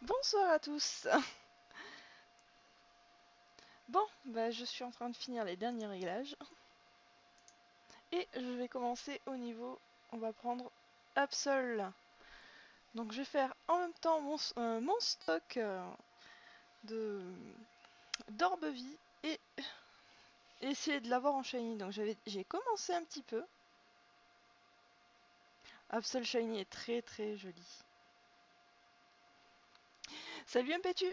Bonsoir à tous. Bon, bah je suis en train de finir les derniers réglages et je vais commencer au niveau, on va prendre Absol. Donc je vais faire en même temps mon stock de d'orbe-vie et essayer de l'avoir en shiny. Donc j'ai commencé un petit peu. Absol shiny est très très joli. Salut Impétu.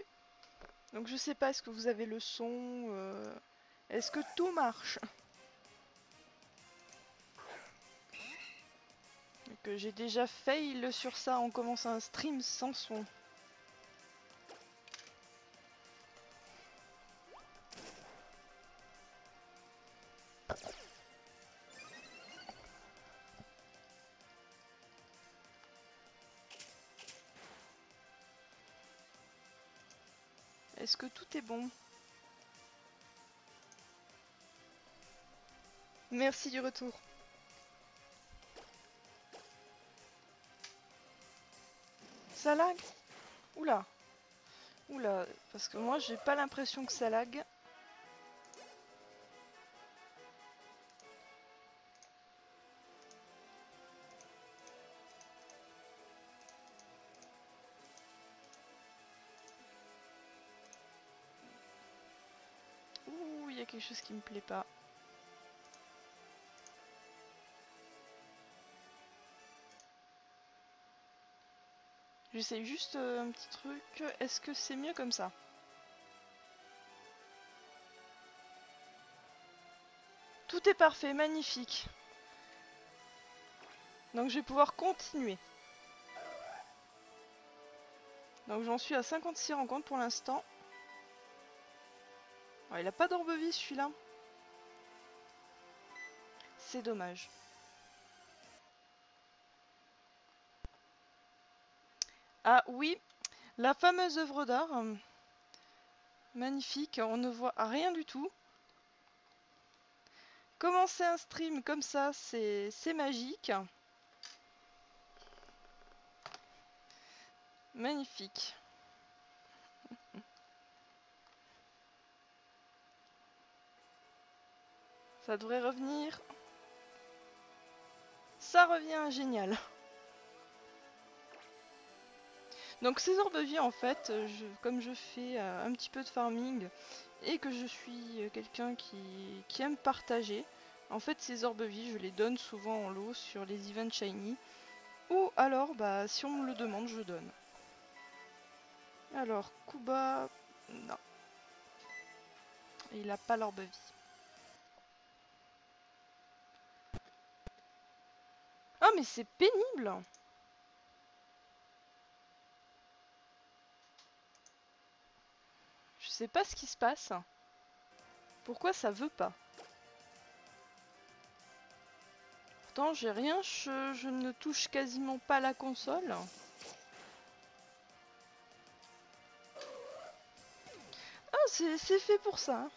Donc je sais pas, est-ce que vous avez le son, est-ce que tout marche? Que j'ai déjà fail sur ça en commençant un stream sans son. Est-ce que tout est bon? Merci du retour. Ça lag? Oula. Oula, parce que moi j'ai pas l'impression que ça lag. Ouh, il y a quelque chose qui me plaît pas. J'essaie juste un petit truc. Est-ce que c'est mieux comme ça? Tout est parfait, magnifique. Donc je vais pouvoir continuer. Donc j'en suis à 56 rencontres pour l'instant. Oh, il a pas d'orbe-vie celui-là. C'est dommage. Ah oui, la fameuse œuvre d'art. Magnifique, on ne voit rien du tout. Commencer un stream comme ça, c'est magique. Magnifique. Ça devrait revenir. Ça revient, génial. Donc ces orbes-vie en fait, comme je fais un petit peu de farming et que je suis quelqu'un qui aime partager, en fait ces orbes-vie je les donne souvent en lot sur les events shiny ou alors bah si on me le demande je donne. Alors Kuba, non, il a pas l'orbe-vie. Ah mais c'est pénible! Je sais pas ce qui se passe. Pourquoi ça veut pas? Pourtant j'ai rien, je ne touche quasiment pas la console. Ah c'est fait pour ça, hein.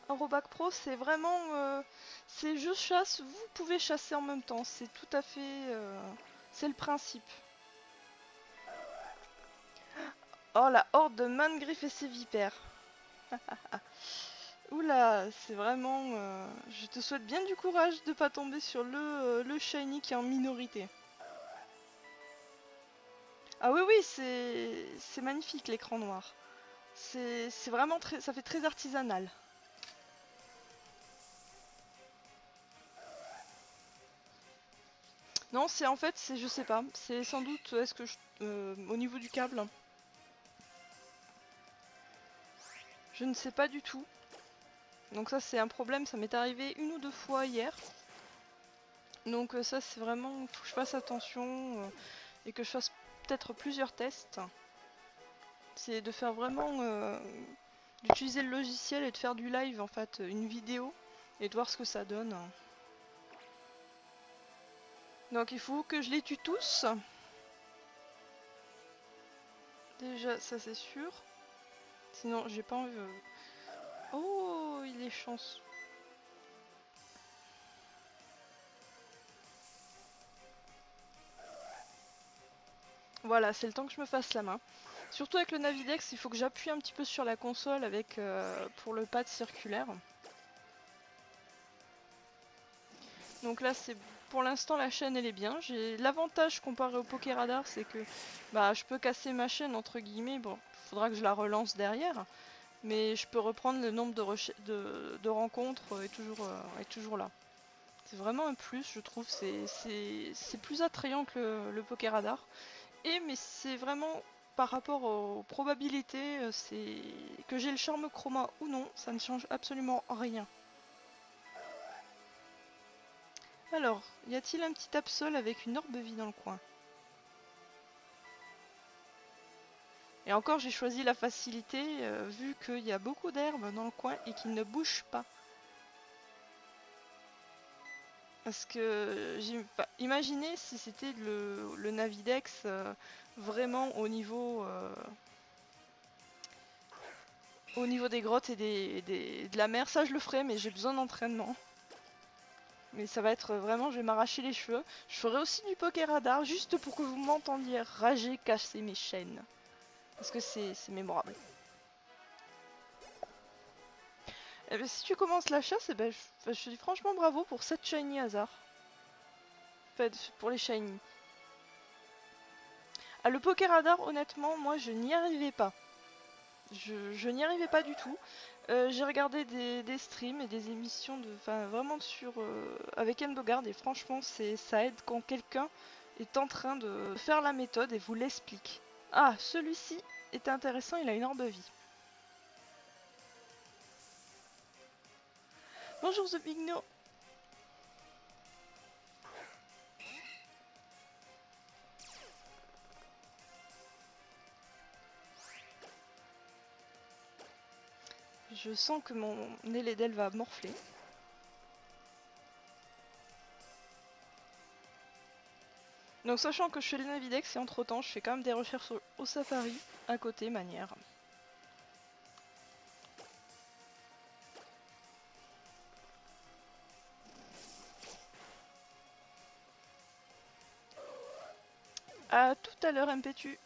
Un Robac Pro c'est vraiment... c'est je chasse, vous pouvez chasser en même temps, c'est tout à fait... c'est le principe. Oh la horde de Mangriff et ses vipères. Oula, c'est vraiment... je te souhaite bien du courage de pas tomber sur le shiny qui est en minorité. Ah oui oui, c'est magnifique l'écran noir. C'est vraiment très... ça fait très artisanal. Non, c'est en fait, c'est je sais pas, c'est sans doute, est-ce que au niveau du câble, je ne sais pas du tout. Donc ça c'est un problème, ça m'est arrivé une ou deux fois hier. Donc ça c'est vraiment, faut que je fasse attention et que je fasse peut-être plusieurs tests. C'est de faire vraiment, d'utiliser le logiciel et de faire du live en fait, une vidéo et de voir ce que ça donne. Donc il faut que je les tue tous. Déjà ça c'est sûr. Sinon j'ai pas envie... Oh il est chanceux. Voilà, c'est le temps que je me fasse la main. Surtout avec le Navidex, il faut que j'appuie un petit peu sur la console avec pour le pad circulaire. Donc là, c'est pour l'instant la chaîne elle est bien. J'ai l'avantage comparé au Pokéradar, c'est que bah je peux casser ma chaîne entre guillemets. Bon, faudra que je la relance derrière, mais je peux reprendre le nombre de rencontres est toujours là. C'est vraiment un plus, je trouve. C'est plus attrayant que le Pokéradar. Mais c'est vraiment par rapport aux probabilités, c'est que j'ai le charme chroma ou non, ça ne change absolument rien. Alors, y a-t-il un petit Absol avec une orbe-vie dans le coin? Et encore, j'ai choisi la facilité, vu qu'il y a beaucoup d'herbes dans le coin et qu'il ne bouge pas. Parce que, imaginez si c'était le Navidex vraiment au niveau des grottes et de la mer, ça je le ferais, mais j'ai besoin d'entraînement. Mais ça va être vraiment, je vais m'arracher les cheveux. Je ferai aussi du Pokéradar, juste pour que vous m'entendiez rager, casser mes chaînes. Parce que c'est mémorable. Eh ben, si tu commences la chasse, eh ben, je te dis franchement bravo pour 7 shiny hasard. Enfin, pour les shiny. Ah, le Pokéradar, honnêtement, moi je n'y arrivais pas. Je n'y arrivais pas du tout. J'ai regardé des streams et des émissions enfin vraiment avec Anne Bogard et franchement ça aide quand quelqu'un est en train de faire la méthode et vous l'explique. Ah, celui-ci est intéressant, il a une orbe vie. Bonjour The Big No. Je sens que mon Nélédel va morfler. Donc sachant que je fais le Navidex et entre temps je fais quand même des recherches au Safari à côté manière. À tout à l'heure MPTU.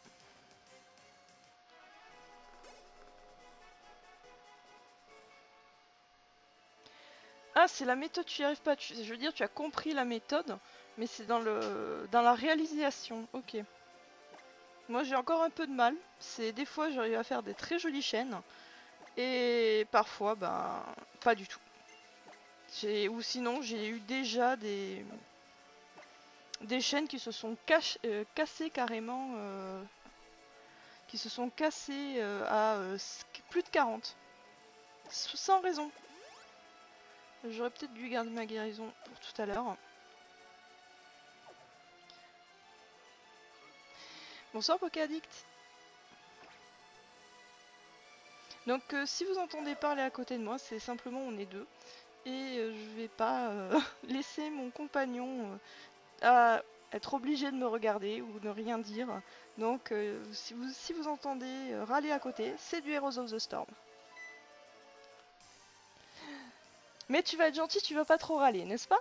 Ah, c'est la méthode, tu y arrives pas. Je veux dire, tu as compris la méthode, mais c'est dans la réalisation. Ok. Moi, j'ai encore un peu de mal. C'est des fois, j'arrive à faire des très jolies chaînes, et parfois, ben, pas du tout. Ou sinon, j'ai eu déjà des chaînes qui se sont cassées carrément, qui se sont cassées à plus de 40. Sans raison. J'aurais peut-être dû garder ma guérison pour tout à l'heure. Bonsoir Pokéaddict. Donc si vous entendez parler à côté de moi, c'est simplement on est deux. Et je vais pas laisser mon compagnon à être obligé de me regarder ou ne rien dire. Donc si vous entendez râler à côté, c'est du Heroes of the Storm. Mais tu vas être gentil, tu vas pas trop râler, n'est-ce pas?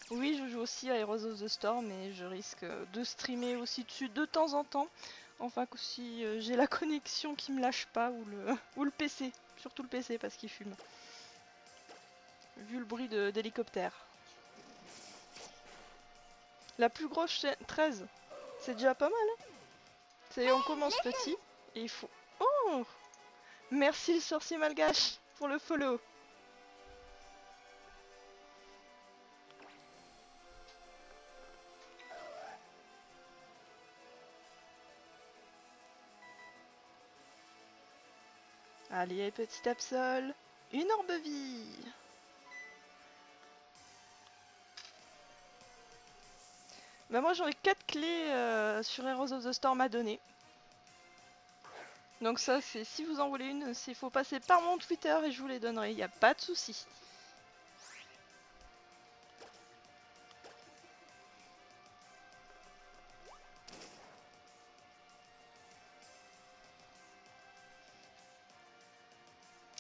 Oui, je joue aussi à Heroes of the Storm et je risque de streamer aussi dessus de temps en temps. Enfin, si j'ai la connexion qui me lâche pas ou le PC. Surtout le PC parce qu'il fume. Vu le bruit d'hélicoptère. La plus grosse chaîne, 13. C'est déjà pas mal. Hein, on commence petit et il faut... Oh, merci le sorcier malgache pour le follow. Allez, petit Absol. Une orbe vie. Bah moi j'aurais 4 clés sur Heroes of the Storm à donner. Donc ça c'est si vous en voulez une, il faut passer par mon Twitter et je vous les donnerai, il n'y a pas de souci.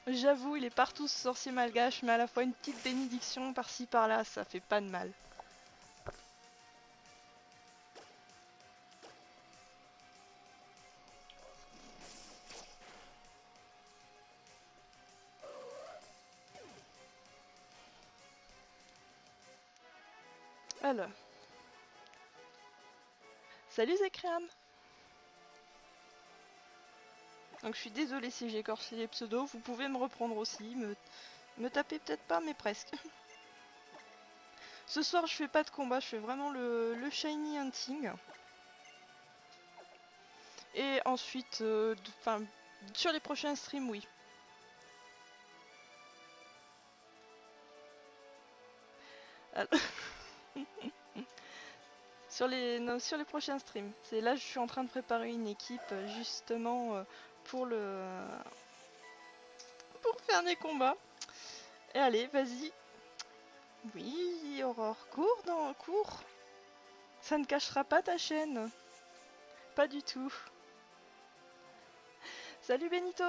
J'avoue, il est partout ce sorcier malgache, mais à la fois une petite bénédiction par-ci par-là, ça fait pas de mal. Alors. Salut Zekriam. Donc je suis désolée si j'ai écorché les pseudos, vous pouvez me reprendre aussi, me taper peut-être pas mais presque. Ce soir je fais pas de combat, je fais vraiment le shiny hunting. Et ensuite, sur les prochains streams, oui. Alors... sur les prochains streams. C'est là je suis en train de préparer une équipe justement pour faire des combats. Et allez, vas-y. Oui, Aurore, cours. Ça ne cachera pas ta chaîne. Pas du tout. Salut Benito.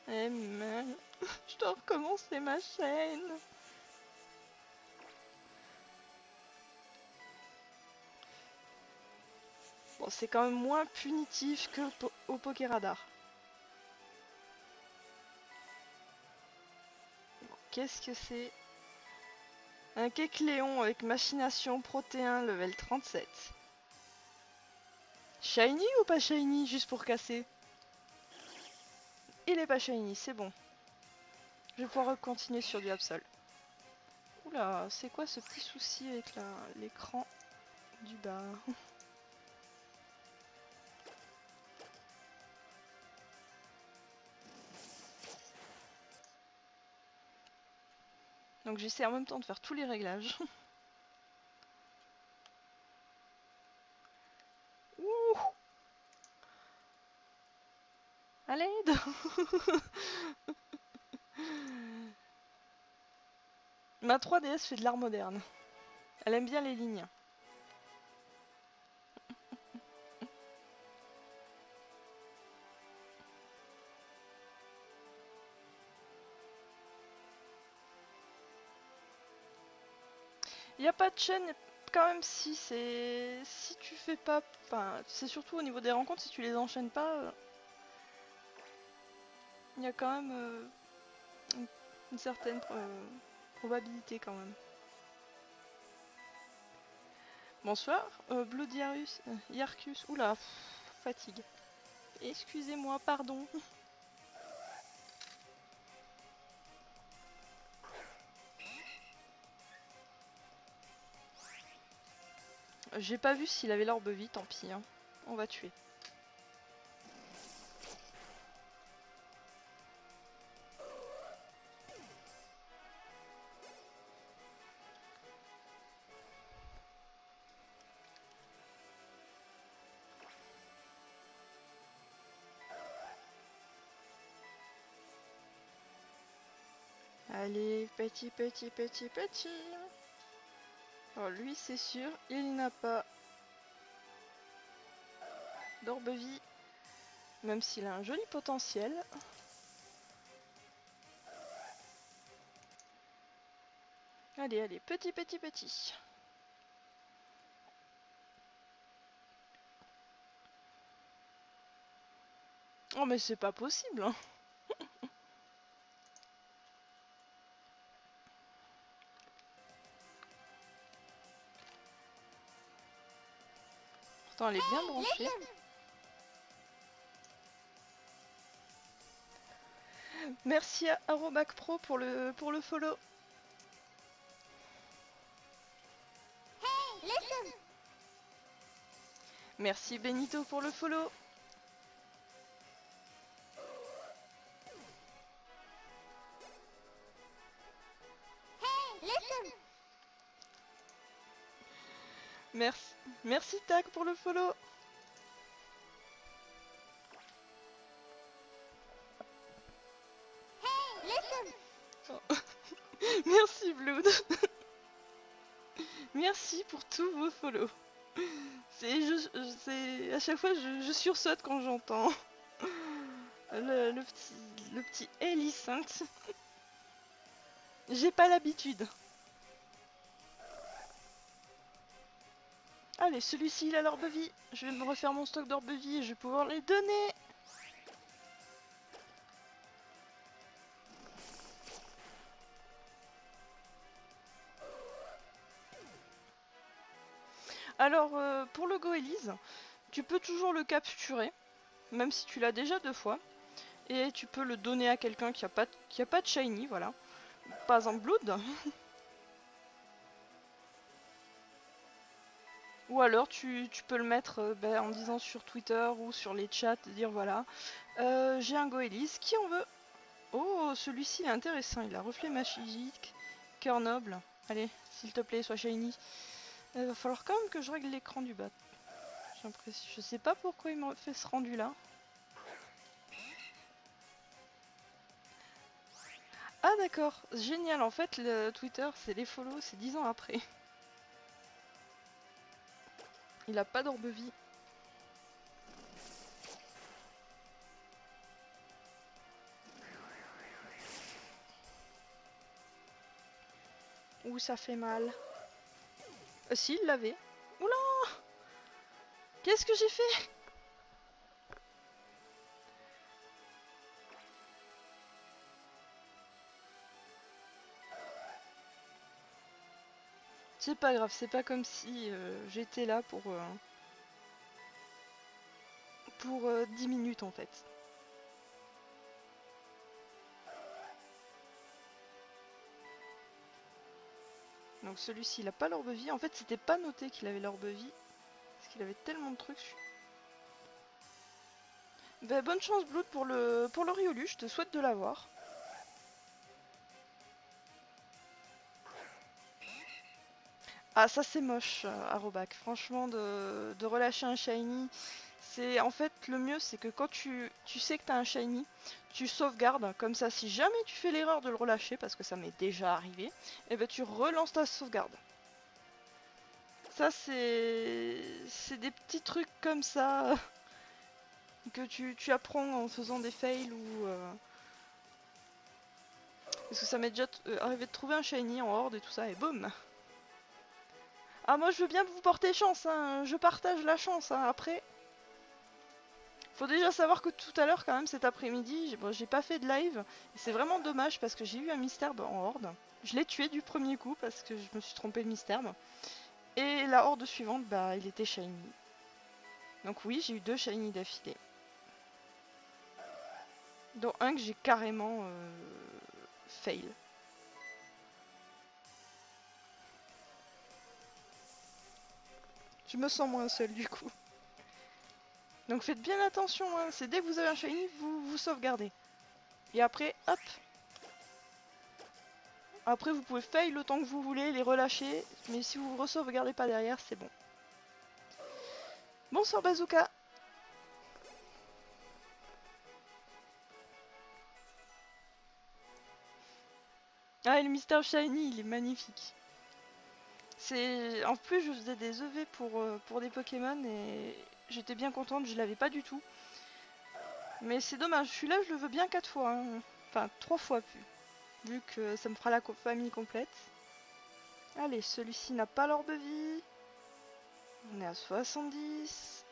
Eh merde, je dois recommencer ma chaîne. Bon, c'est quand même moins punitif que au Pokéradar. Qu'est-ce que c'est? Un Kecléon avec machination protéin level 37. Shiny ou pas shiny, juste pour casser? Il est pas shiny, c'est bon. Je vais pouvoir continuer sur du Absol. Oula, c'est quoi ce petit souci avec l'écran du bas? Donc j'essaie en même temps de faire tous les réglages. Ouh, à l'aide. Ma 3DS fait de l'art moderne. Elle aime bien les lignes. Il n'y a pas de chaîne, quand même si tu fais pas... Enfin, c'est surtout au niveau des rencontres, si tu les enchaînes pas, il y a quand même une certaine probabilité quand même. Bonsoir, Blood Yarcus, oula, fatigue. Excusez-moi, pardon. J'ai pas vu s'il avait l'orbe vie, tant pis, hein. On va tuer. Allez, petit. Oh, lui, c'est sûr, il n'a pas d'orbe vie. Même s'il a un joli potentiel. Allez, petit. Oh mais c'est pas possible, hein. Pourtant elle est bien branchée. Merci à Arobac Pro pour le follow. Merci Benito pour le follow. Merci Tag pour le follow. Oh. Merci Blood. Merci pour tous vos follow. À chaque fois je sursaute quand j'entends le petit Hélicinthe. J'ai pas l'habitude. Allez, celui-ci il a l'orbe vie. Je vais me refaire mon stock d'orbe vie et je vais pouvoir les donner. Alors, pour le Goélise, tu peux toujours le capturer, même si tu l'as déjà 2 fois. Et tu peux le donner à quelqu'un qui a pas de shiny, voilà. Pas en blood. Ou alors tu peux le mettre en disant sur Twitter ou sur les chats, dire voilà, j'ai un Goélise, qui en veut? Oh, celui-ci est intéressant, il a reflet magique, cœur noble. Allez, s'il te plaît, sois shiny. Il va falloir quand même que je règle l'écran du bas. J'ai l'impression, je sais pas pourquoi il m'a fait ce rendu là. Ah d'accord, génial, en fait le Twitter c'est les follow, c'est 10 ans après. Il a pas d'orbe vie. Ouh, ça fait mal. Si, il l'avait. Oula! Qu'est-ce que j'ai fait? C'est pas grave, c'est pas comme si j'étais là pour 10 minutes en fait. Donc celui-ci il a pas l'orbe vie. En fait c'était pas noté qu'il avait l'orbe vie. Parce qu'il avait tellement de trucs. Bah, bonne chance Blood pour le Riolu, je te souhaite de l'avoir. Ah ça c'est moche Arobac. Franchement de relâcher un shiny. C'est en fait le mieux c'est que quand tu sais que t'as un shiny, tu sauvegardes. Comme ça si jamais tu fais l'erreur de le relâcher, parce que ça m'est déjà arrivé, et ben tu relances ta sauvegarde. Ça c'est des petits trucs comme ça que tu apprends en faisant des fails ou parce que ça m'est déjà arrivé de trouver un shiny en horde et tout ça et boum. Ah moi je veux bien vous porter chance, hein. Je partage la chance, hein. Après faut déjà savoir que tout à l'heure quand même cet après-midi j'ai pas fait de live et c'est vraiment dommage parce que j'ai eu un mystère en horde. Je l'ai tué du premier coup parce que je me suis trompé de mystère. Et la horde suivante bah il était shiny. Donc oui j'ai eu 2 shiny d'affilée. Dont un que j'ai carrément fail. Je me sens moins seule du coup. Donc faites bien attention, hein. C'est dès que vous avez un shiny, vous sauvegardez. Et après, hop. Après vous pouvez fail le temps que vous voulez, les relâcher. Mais si vous re-sauvegardez pas derrière, c'est bon. Bonsoir Bazooka. Ah et le Mister Shiny, il est magnifique. C'est en plus je faisais des EV pour des Pokémon et j'étais bien contente, je l'avais pas du tout. Mais c'est dommage, celui-là je le veux bien 4 fois, hein. Enfin 3 fois plus, vu que ça me fera la famille complète. Allez, celui-ci n'a pas l'orbe vie. On est à 70.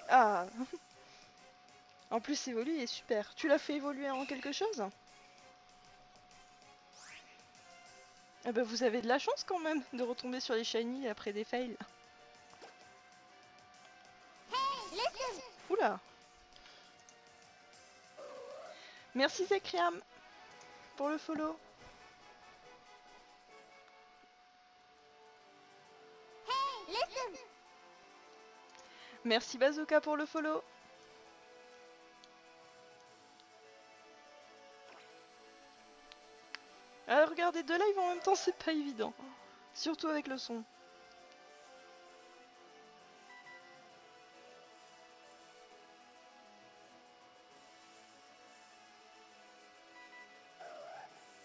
Ah. En plus évoluer est super. Tu l'as fait évoluer en quelque chose? Eh ben vous avez de la chance quand même de retomber sur les shiny après des fails. Oula. Merci Zekriam pour le follow. Merci Bazooka pour le follow. Alors regarder 2 lives en même temps c'est pas évident. Surtout avec le son.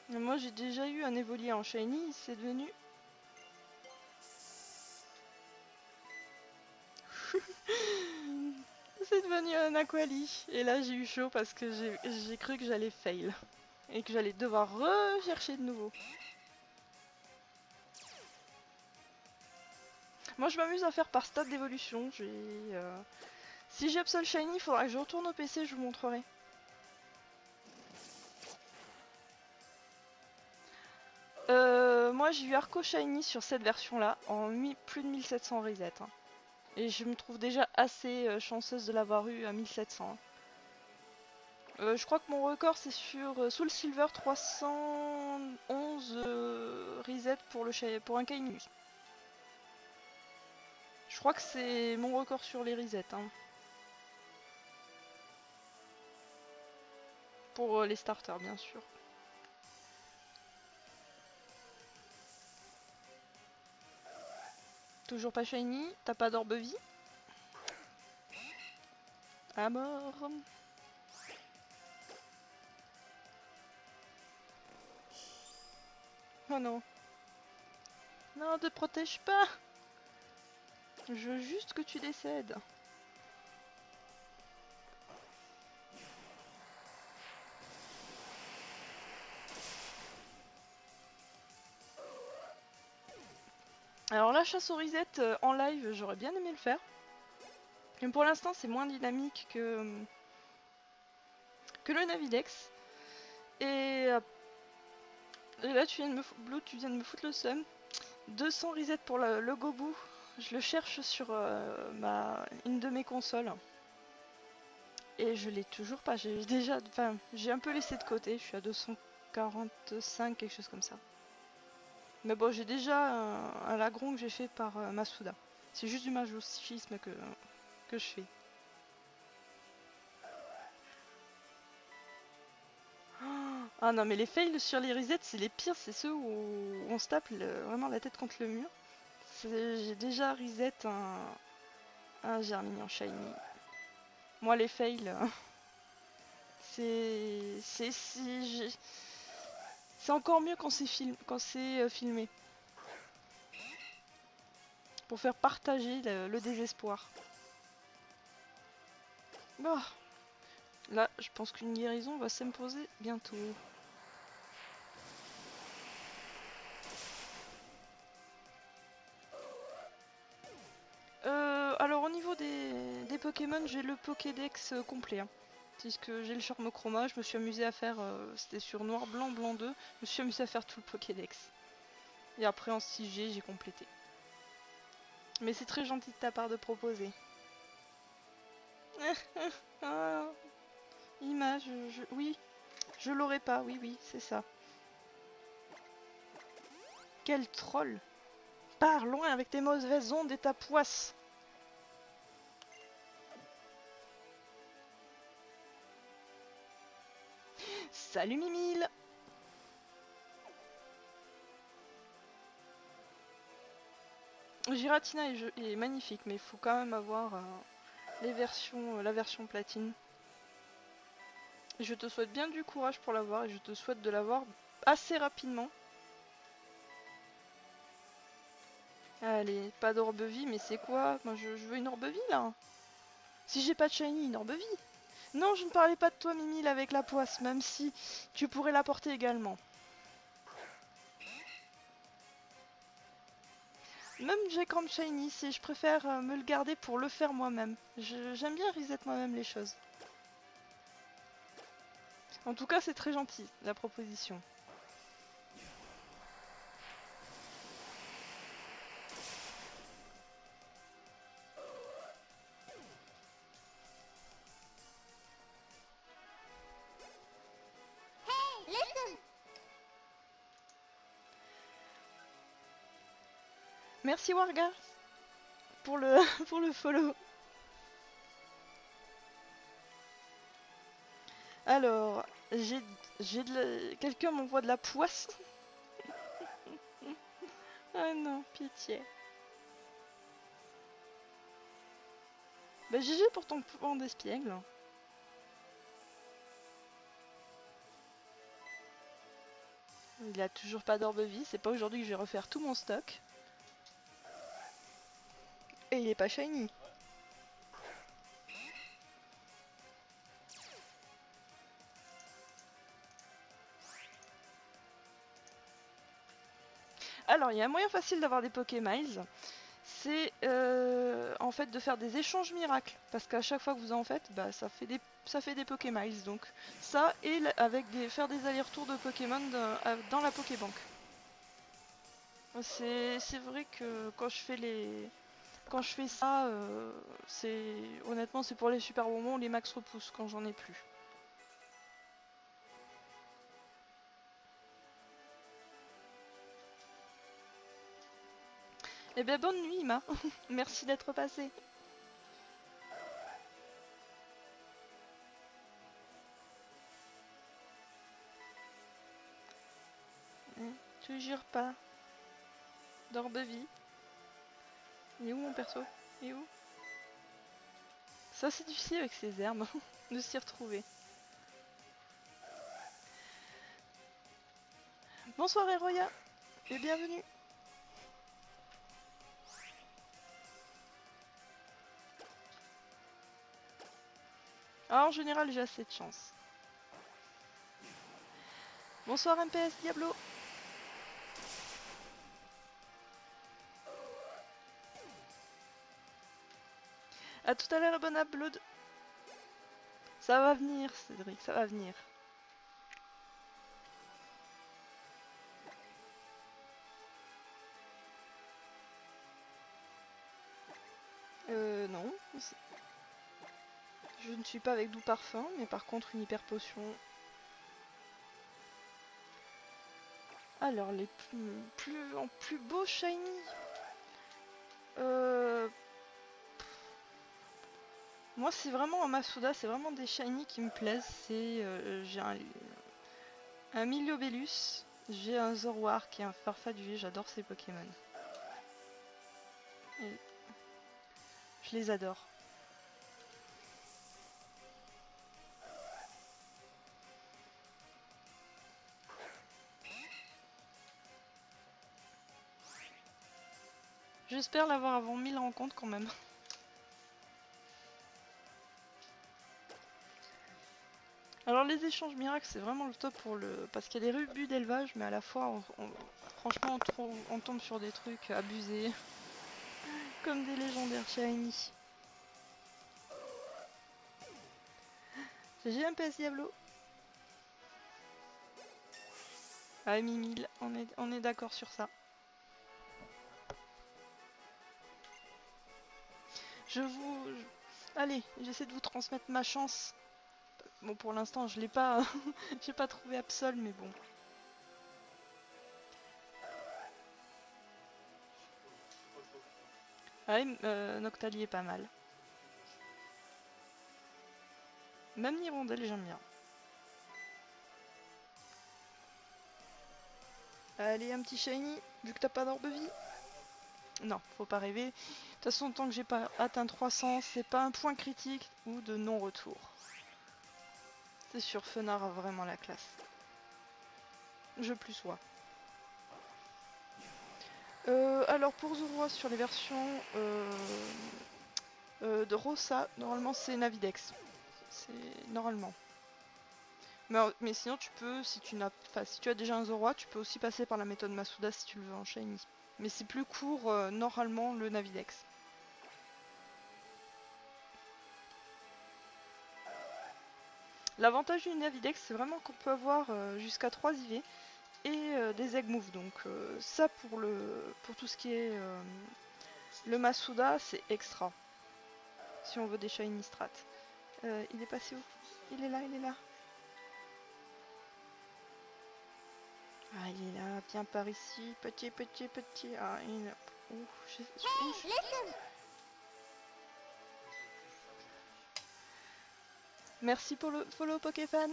Moi j'ai déjà eu un évolier en shiny, c'est devenu... c'est devenu un aquali. Et là j'ai eu chaud parce que j'ai cru que j'allais fail. Et que j'allais devoir rechercher de nouveau. Moi je m'amuse à faire par stade d'évolution. Si j'ai Absol Shiny, il faudra que je retourne au PC, je vous montrerai. Moi j'ai eu Arco Shiny sur cette version là en plus de 1700 reset. Hein. Et je me trouve déjà assez chanceuse de l'avoir eu à 1700. Hein. Je crois que mon record c'est sur Soul Silver 311 reset pour un Kainu. Je crois que c'est mon record sur les resets. Hein. Pour les starters bien sûr. Toujours pas shiny, t'as pas d'orbe vie. À mort. Oh non. Non, te protège pas. Je veux juste que tu décèdes. Alors la chasse aux reset en live, j'aurais bien aimé le faire. Mais pour l'instant, c'est moins dynamique que le Navidex. Et là, Blue, tu viens de me foutre le seum. 200 reset pour le Gobu. Je le cherche sur une de mes consoles. Et je l'ai toujours pas. J'ai un peu laissé de côté. Je suis à 245, quelque chose comme ça. Mais bon, j'ai déjà un lagron que j'ai fait par Masuda. C'est juste du masochisme que je fais. Ah non, mais les fails sur les resets, c'est les pires. C'est ceux où on se tape vraiment la tête contre le mur. J'ai déjà reset un Germignon Shiny. Moi, les fails, c'est encore mieux quand c'est filmé. Pour faire partager le désespoir. Bon. Là, je pense qu'une guérison va s'imposer bientôt. Alors au niveau des Pokémon, j'ai le Pokédex complet. Hein. Puisque j'ai le Charmochroma, je me suis amusé à faire, c'était sur noir, blanc, blanc 2, je me suis amusé à faire tout le Pokédex. Et après en 6G, j'ai complété. Mais c'est très gentil de ta part de proposer. Ah, image, oui, je l'aurais pas, oui, c'est ça. Quel troll! Pars loin avec tes mauvaises ondes et ta poisse! Salut Mimile! Giratina est magnifique, mais il faut quand même avoir la version platine. Je te souhaite bien du courage pour l'avoir et je te souhaite de l'avoir assez rapidement. Allez, pas d'orbe vie, mais c'est quoi? Moi je veux une orbe vie là. Si j'ai pas de shiny, une orbe vie. Non, je ne parlais pas de toi Mimile avec la poisse, même si tu pourrais l'apporter également. Même j'ai Grand Shiny, si je préfère me le garder pour le faire moi-même. J'aime bien reset moi-même les choses. En tout cas, c'est très gentil, la proposition. Merci Warga pour le, pour le follow. Alors, quelqu'un m'envoie de la poisse. Ah non, pitié. Bah GG pour ton pouvoir d'espiègle. Il a toujours pas d'orbe vie, c'est pas aujourd'hui que je vais refaire tout mon stock. Et il est pas shiny. Alors, il y a un moyen facile d'avoir des Pokémiles. C'est en fait de faire des échanges miracles. Parce qu'à chaque fois que vous en faites, bah, ça fait des Pokémiles. Donc ça, et faire des allers-retours de Pokémon dans la Pokébank. C'est vrai que quand je fais ça, honnêtement c'est pour les super bonbons, les max repousse quand j'en ai plus. Eh bien bonne nuit Ima, merci d'être passé. Tu jures pas. D'Orbevie. Il est où mon perso? Il est où? Ça c'est difficile avec ces herbes de s'y retrouver. Bonsoir Eroya et bienvenue. Ah, en général j'ai assez de chance. Bonsoir MPS Diablo. A tout à l'heure Ebona Blood. Ça va venir Cédric, ça va venir. Non. Je ne suis pas avec doux parfum, mais par contre une hyper potion. Alors les plus beaux shiny. Moi c'est vraiment en Masuda, c'est vraiment des shiny qui me plaisent. C'est j'ai un Miliobellus, j'ai un Zoroark et un Farfadhué, j'adore ces Pokémon. Et je les adore. J'espère l'avoir avant 1000 rencontres quand même. Alors les échanges miracles c'est vraiment le top pour parce qu'il y a des rubus d'élevage mais à la fois franchement on tombe sur des trucs abusés. Comme des légendaires shiny. J'ai un PS Diablo. Ah, 1000, on est d'accord sur ça. Allez, j'essaie de vous transmettre ma chance. Bon, pour l'instant, je l'ai pas... j'ai pas trouvé Absol, mais bon. Allez, Noctali est pas mal. Même Nirondelle, j'aime bien. Allez, un petit shiny, vu que t'as pas d'orbe vie. Non, faut pas rêver. De toute façon, tant que j'ai pas atteint 300, c'est pas un point critique ou de non-retour. C'est sûr, Fenard a vraiment la classe. Je plus sois. Alors pour Zoroa sur les versions de Rosa, normalement c'est Navidex. C'est normalement. Mais sinon tu peux, si tu as déjà un Zoroa, tu peux aussi passer par la méthode Masuda si tu le veux en shiny. Mais c'est plus court normalement le Navidex. L'avantage du Navidex c'est vraiment qu'on peut avoir jusqu'à 3 IV et des egg moves. Donc ça pour tout ce qui est le Masuda c'est extra. Si on veut des shiny strat. Il est passé où? Il est là, il est là. Ah, il est là, viens par ici, petit. Ah, il est... Merci pour le follow Pokéfan.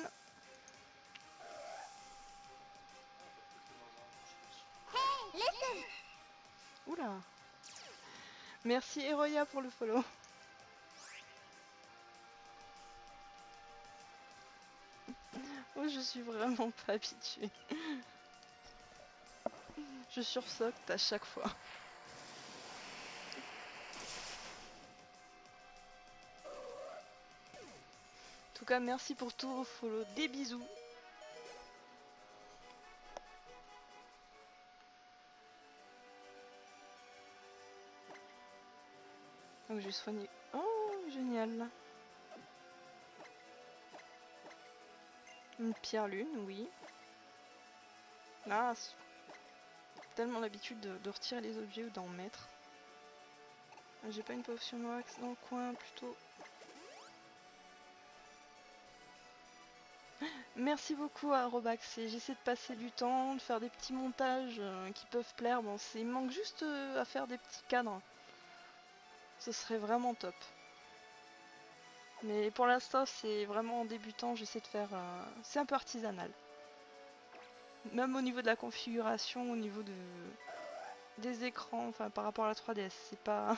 Oula. Merci Eroya pour le follow. Oh, je suis vraiment pas habituée. Je sursaute à chaque fois. En tout cas, merci pour tous vos follow. Des bisous. Donc je vais soigner. Oh, génial. Une pierre lune, oui. Ah, tellement l'habitude de retirer les objets ou d'en mettre. J'ai pas une potion max dans le coin plutôt. Merci beaucoup à Robax, j'essaie de passer du temps, de faire des petits montages qui peuvent plaire. Bon, il me manque juste à faire des petits cadres. Ce serait vraiment top. Mais pour l'instant, c'est vraiment en débutant, j'essaie de faire... c'est un peu artisanal. Même au niveau de la configuration, au niveau des écrans, enfin par rapport à la 3DS, c'est pas...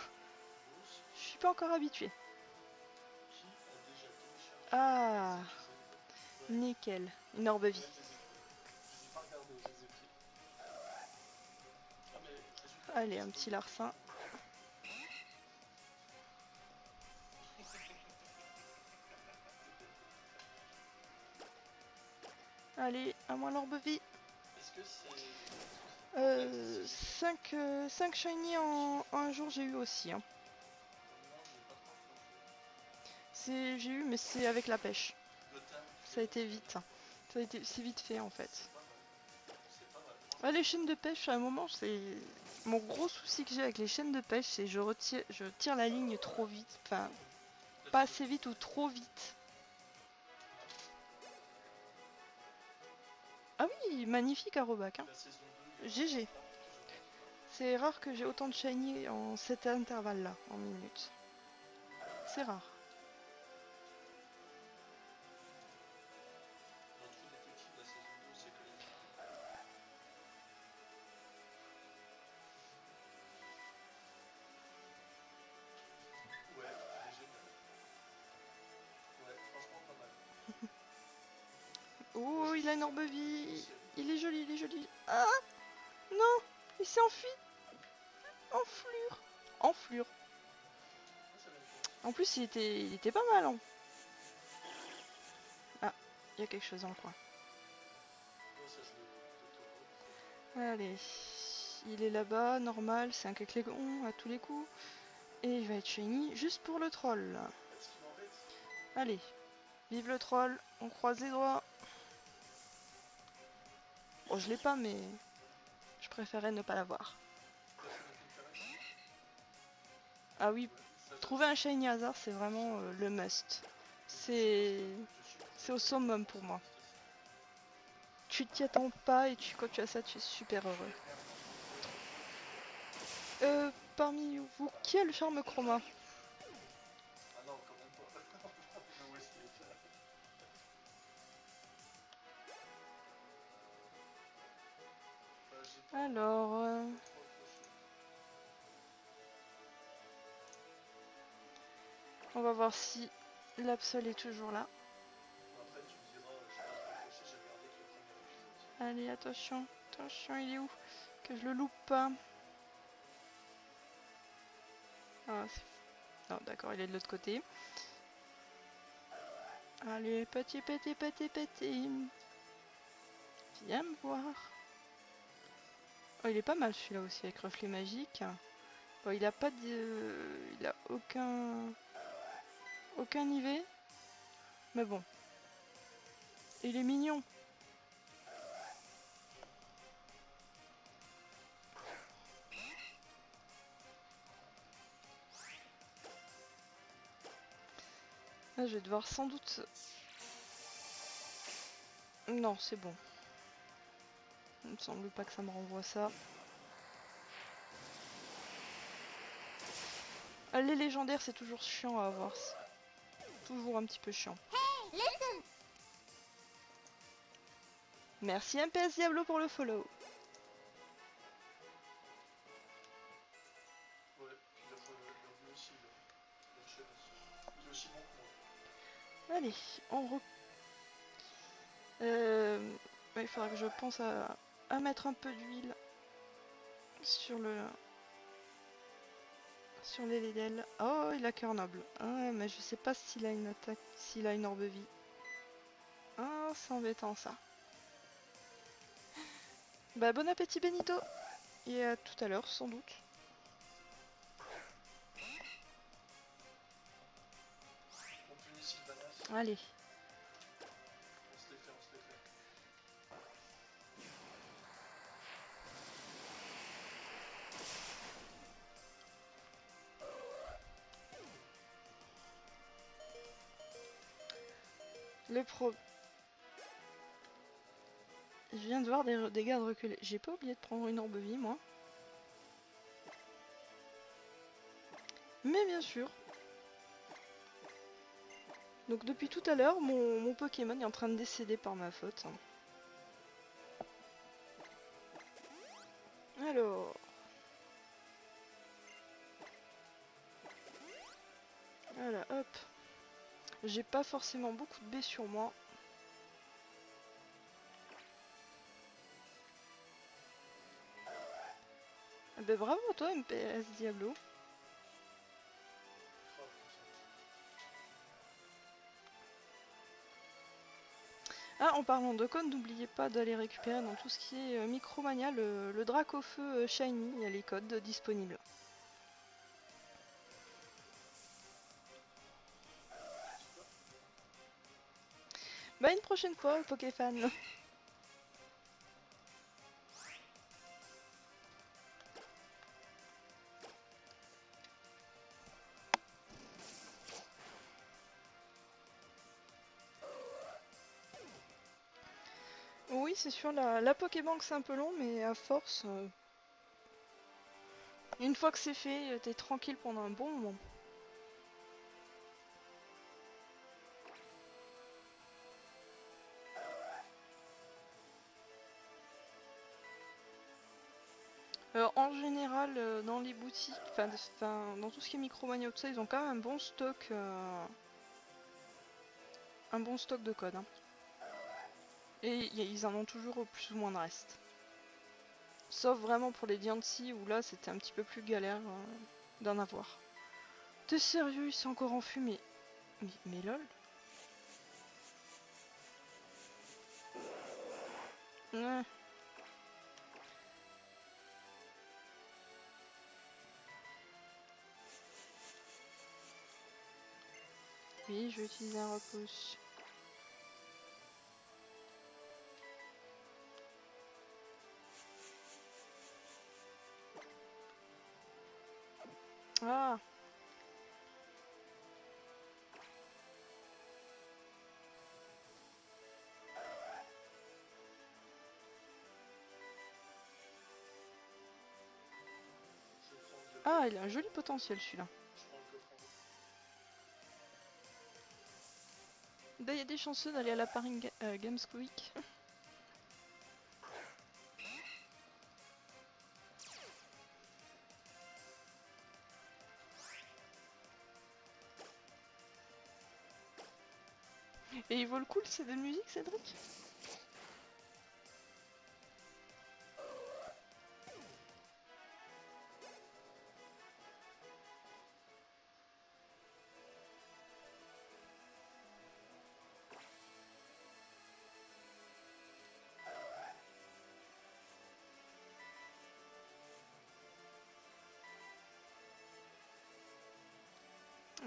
Je suis pas encore habituée. Ah, nickel, une orbe vie. Allez, un petit larcin. Allez, à moi l'orbe vie. 5 shiny en un jour j'ai eu aussi. Hein. J'ai eu, mais c'est avec la pêche. Ça a été vite. C'est vite fait en fait. Ah, les chaînes de pêche, à un moment, c'est... Mon gros souci que j'ai avec les chaînes de pêche, c'est que je tire la ligne trop vite. Enfin, pas assez vite ou trop vite. Ah oui, magnifique Arobac. Hein. GG. C'est rare que j'ai autant de shiny en cet intervalle-là, en minutes. C'est rare. Oh, il a une orbe vie. Il est joli, il est joli. Ah non, il s'est enfui. Enflure. Enflure. En plus, il était pas mal. Hein. Ah, il y a quelque chose dans le coin. Allez, il est là-bas, normal, c'est un Keclegon à tous les coups. Et il va être shiny juste pour le troll. Allez, vive le troll, on croise les doigts. Bon, je l'ai pas, mais je préférais ne pas l'avoir. Ah oui, trouver un shiny hasard, c'est vraiment le must. C'est au summum pour moi. Tu t'y attends pas et quand tu as ça, tu es super heureux. Parmi vous, qui a le charme chroma? Alors... on va voir si l'Absol est toujours là. Allez, attention. Attention, il est où? Que je le loupe pas. Ah, non, d'accord, il est de l'autre côté. Allez, petit. Viens me voir. Oh, il est pas mal celui-là aussi avec reflet magique. Bon, il a pas de... Il a aucun IV. Mais bon. Il est mignon. Là, je vais devoir sans doute... Non, c'est bon. Il me semble pas que ça me renvoie ça. Ah, les légendaires, c'est toujours chiant à avoir. Toujours un petit peu chiant. Merci MPS Diablo pour le follow. Allez, on re... il faudra que je pense à mettre un peu d'huile sur les Ledel. Oh, il a cœur noble. Ah, mais je sais pas s'il a une attaque, s'il a une orbe vie. Ah, c'est embêtant ça. Bah, bon appétit Benito. Et à tout à l'heure, sans doute. Allez. Le pro... Je viens de voir des gardes reculer. J'ai pas oublié de prendre une orbe vie, moi. Mais bien sûr. Donc depuis tout à l'heure, mon Pokémon est en train de décéder par ma faute. Alors... Voilà, hop. J'ai pas forcément beaucoup de baies sur moi. Ah bah bravo à toi MPS Diablo. Ah, en parlant de codes, n'oubliez pas d'aller récupérer dans tout ce qui est Micromania le drac au feu shiny, il y a les codes disponibles. Bah une prochaine fois, Pokéfan. Oui, c'est sûr, la Pokébank c'est un peu long, mais à force, une fois que c'est fait, t'es tranquille pendant un bon moment. En général, dans les boutiques, enfin dans tout ce qui est Micromania, tout ça, ils ont quand même un bon stock de codes. Hein. Et ils en ont toujours plus ou moins de reste. Sauf vraiment pour les Diancie où là c'était un petit peu plus galère d'en avoir. T'es sérieux, il s'est encore enfumé. Mais lol. Ouais. Oui, je vais utiliser un repousse. Ah. Ah, il a un joli potentiel celui-là. Bah, il y a des chanceux d'aller à la Paris Games Week. Et il vaut le coup le CD de musique, Cédric?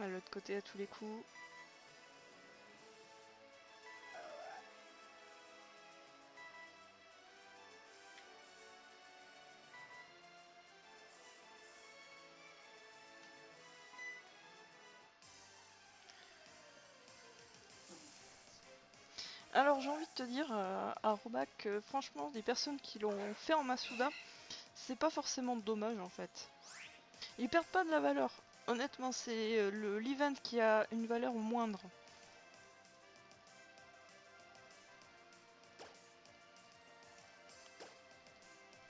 À l'autre côté à tous les coups. Alors j'ai envie de te dire à Robac que franchement des personnes qui l'ont fait en Masuda, c'est pas forcément dommage en fait. Ils perdent pas de la valeur. Honnêtement c'est l'event qui a une valeur moindre.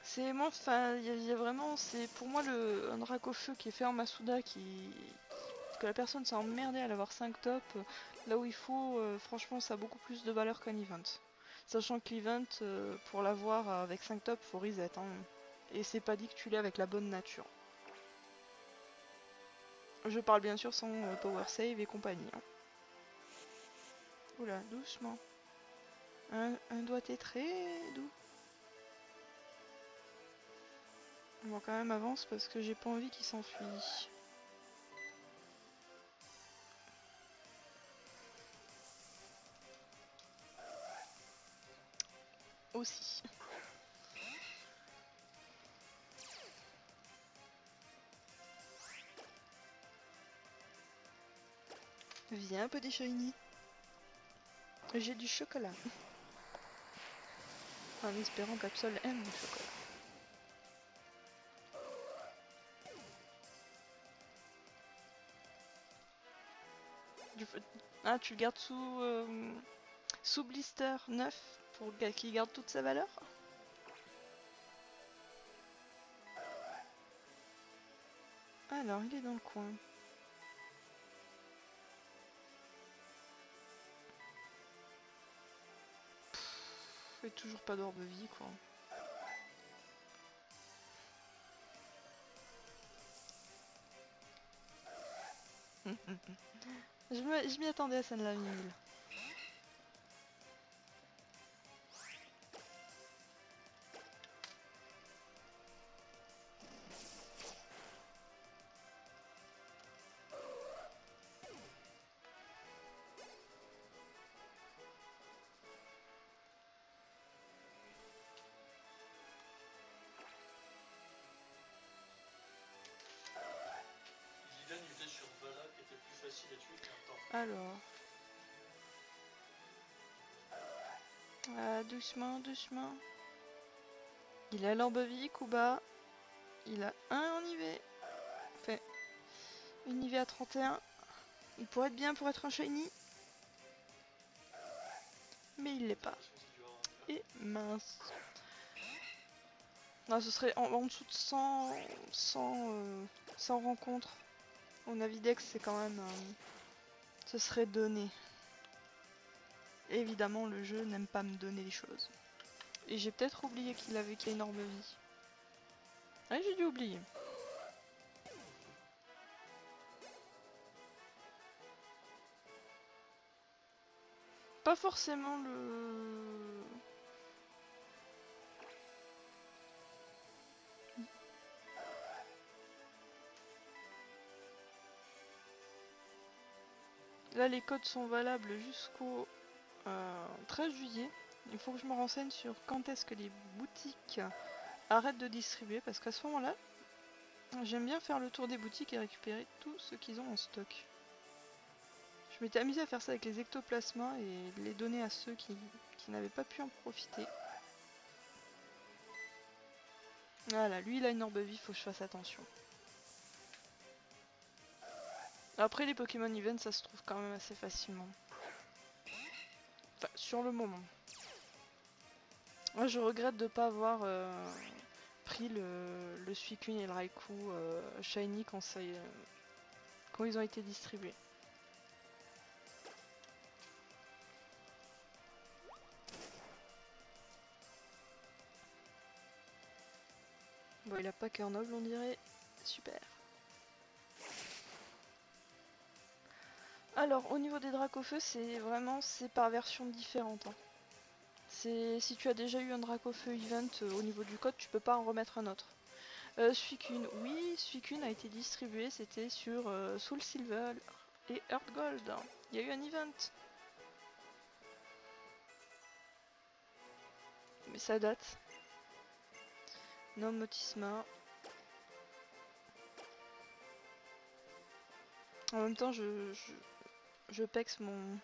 C'est moi, enfin il y a vraiment, c'est pour moi un drac au feu qui est fait en Masuda que la personne s'est emmerdée à l'avoir 5 top, là où il faut, franchement ça a beaucoup plus de valeur qu'un event. Sachant que l'event, pour l'avoir avec 5 top, faut reset. Hein. Et c'est pas dit que tu l'aies avec la bonne nature. Je parle bien sûr sans power save et compagnie. Hein. Oula, doucement. Un doigt est très doux. Bon, quand même avance parce que j'ai pas envie qu'il s'enfuit. Aussi. Viens, petit shiny. J'ai du chocolat. En espérant qu'Absol aime le chocolat. Ah, tu le gardes sous blister 9 pour qu'il garde toute sa valeur? Alors, il est dans le coin. Et toujours pas d'orbe vie, quoi. Je m'y attendais à celle-là, Mimile. Zidane il était sur Vala qui était plus facile à tuer qu'un temps. Alors. Ah, doucement, doucement. Il a l'orbe vie, Kuba. Il a un en IV. Fait une IV à 31. Il pourrait être bien pour être un shiny. Mais il l'est pas. Et mince. Non, ce serait en dessous de 100 rencontres. Au Navidex, c'est quand même... ce serait donné. Évidemment, le jeu n'aime pas me donner les choses. Et j'ai peut-être oublié qu'il avait qu'il y a une orbe vie. Ouais, j'ai dû oublier. Pas forcément le... Là, les codes sont valables jusqu'au 13 juillet. Il faut que je me renseigne sur quand est-ce que les boutiques arrêtent de distribuer. Parce qu'à ce moment-là, j'aime bien faire le tour des boutiques et récupérer tout ce qu'ils ont en stock. Je m'étais amusé à faire ça avec les ectoplasmas et les donner à ceux qui n'avaient pas pu en profiter. Voilà, lui il a une orbe vie, faut que je fasse attention. Après les Pokémon Event, ça se trouve quand même assez facilement. Enfin, sur le moment. Moi je regrette de ne pas avoir pris le Suicune et le Raikou Shiny quand ils ont été distribués. Bon, il a pas cœur noble, on dirait. Super. Alors, au niveau des Dracofeu, c'est par version différente. Hein. Si tu as déjà eu un Dracofeu event au niveau du code, tu peux pas en remettre un autre. Suicune, oui, Suicune a été distribué, c'était sur Soul Silver et Earth Gold. Il y a eu un event. Mais ça date. Non, Motisma. En même temps, je pexe mon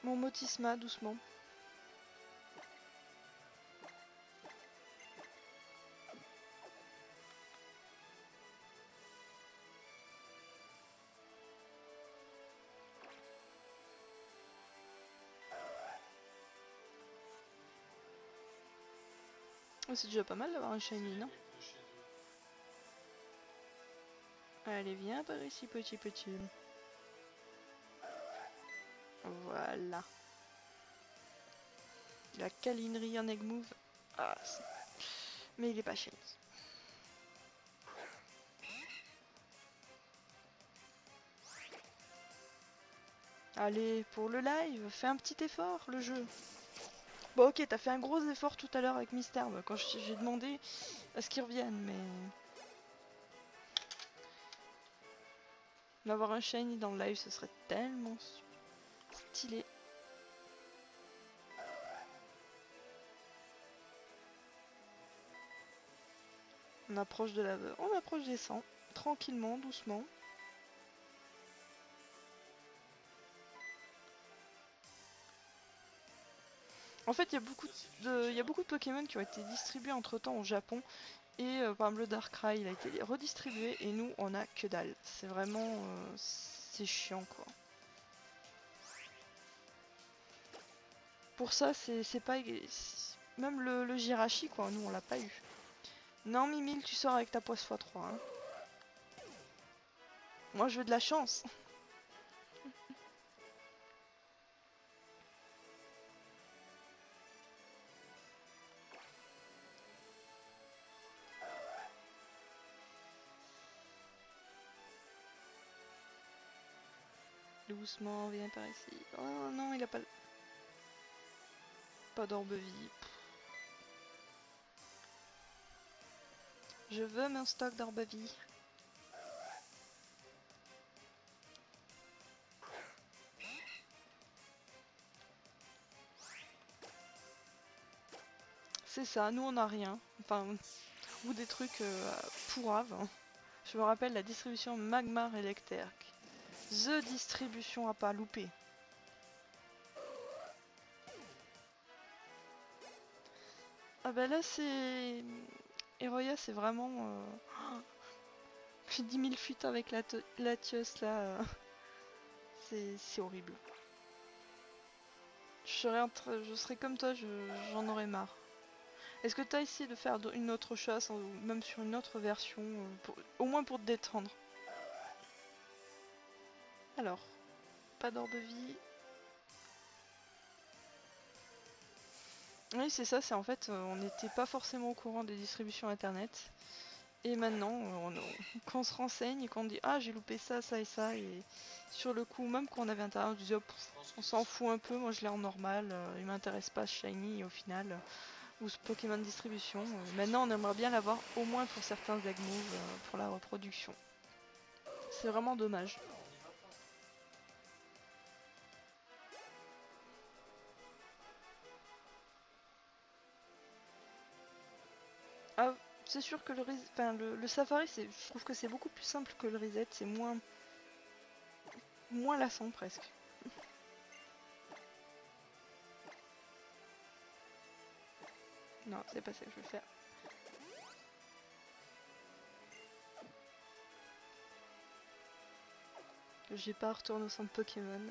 Motisma doucement. Oh, c'est déjà pas mal d'avoir un shiny, non? Allez, viens par ici, petit. Voilà. La câlinerie en egg move. Ah, mais il est pas shiny. Allez, pour le live, fais un petit effort, le jeu. Bon, ok, t'as fait un gros effort tout à l'heure avec Misterbe quand j'ai demandé à ce qu'il revienne, mais... D'avoir un shiny dans le live, ce serait tellement stylé. On approche on approche des 100, tranquillement, doucement. En fait, il y a beaucoup de Pokémon qui ont été distribués entre temps au Japon. Et par exemple, le Darkrai, il a été redistribué. Et nous, on a que dalle. C'est vraiment. C'est chiant, quoi. Pour ça, c'est pas. Même le Jirachi, quoi. Nous, on l'a pas eu. Non, Mimile, tu sors avec ta poisse x3. Hein. Moi, je veux de la chance. Doucement, viens par ici. Oh non, il a pas. Pas d'orbe-vie. Je veux mon stock d'orbe-vie. C'est ça, nous on a rien. Enfin, ou des trucs pourraves. Hein. Je me rappelle la distribution Magmar Electric. The distribution à pas louper. Ah bah là c'est... Eroya c'est vraiment... J'ai 10 000 fuites avec la Latios là. C'est horrible. Je serais comme toi, j'en aurais marre. Est-ce que t'as essayé de faire une autre chasse, ou même sur une autre version, au moins pour te détendre? Alors, pas d'orbe-vie. Oui, c'est ça, c'est en fait, on n'était pas forcément au courant des distributions internet. Et maintenant, quand on se renseigne et qu'on dit ah j'ai loupé ça, ça et ça, et sur le coup, même quand on avait internet, on disait oh, on s'en fout un peu, moi je l'ai en normal, il m'intéresse pas Shiny et au final, ou ce Pokémon distribution. Maintenant on aimerait bien l'avoir au moins pour certains egg moves pour la reproduction. C'est vraiment dommage. On y va pas. Ah, c'est sûr que le Safari, je trouve que c'est beaucoup plus simple que le Reset, c'est moins lassant presque. Non, c'est pas ça que je veux faire. J'ai pas retourné au centre Pokémon.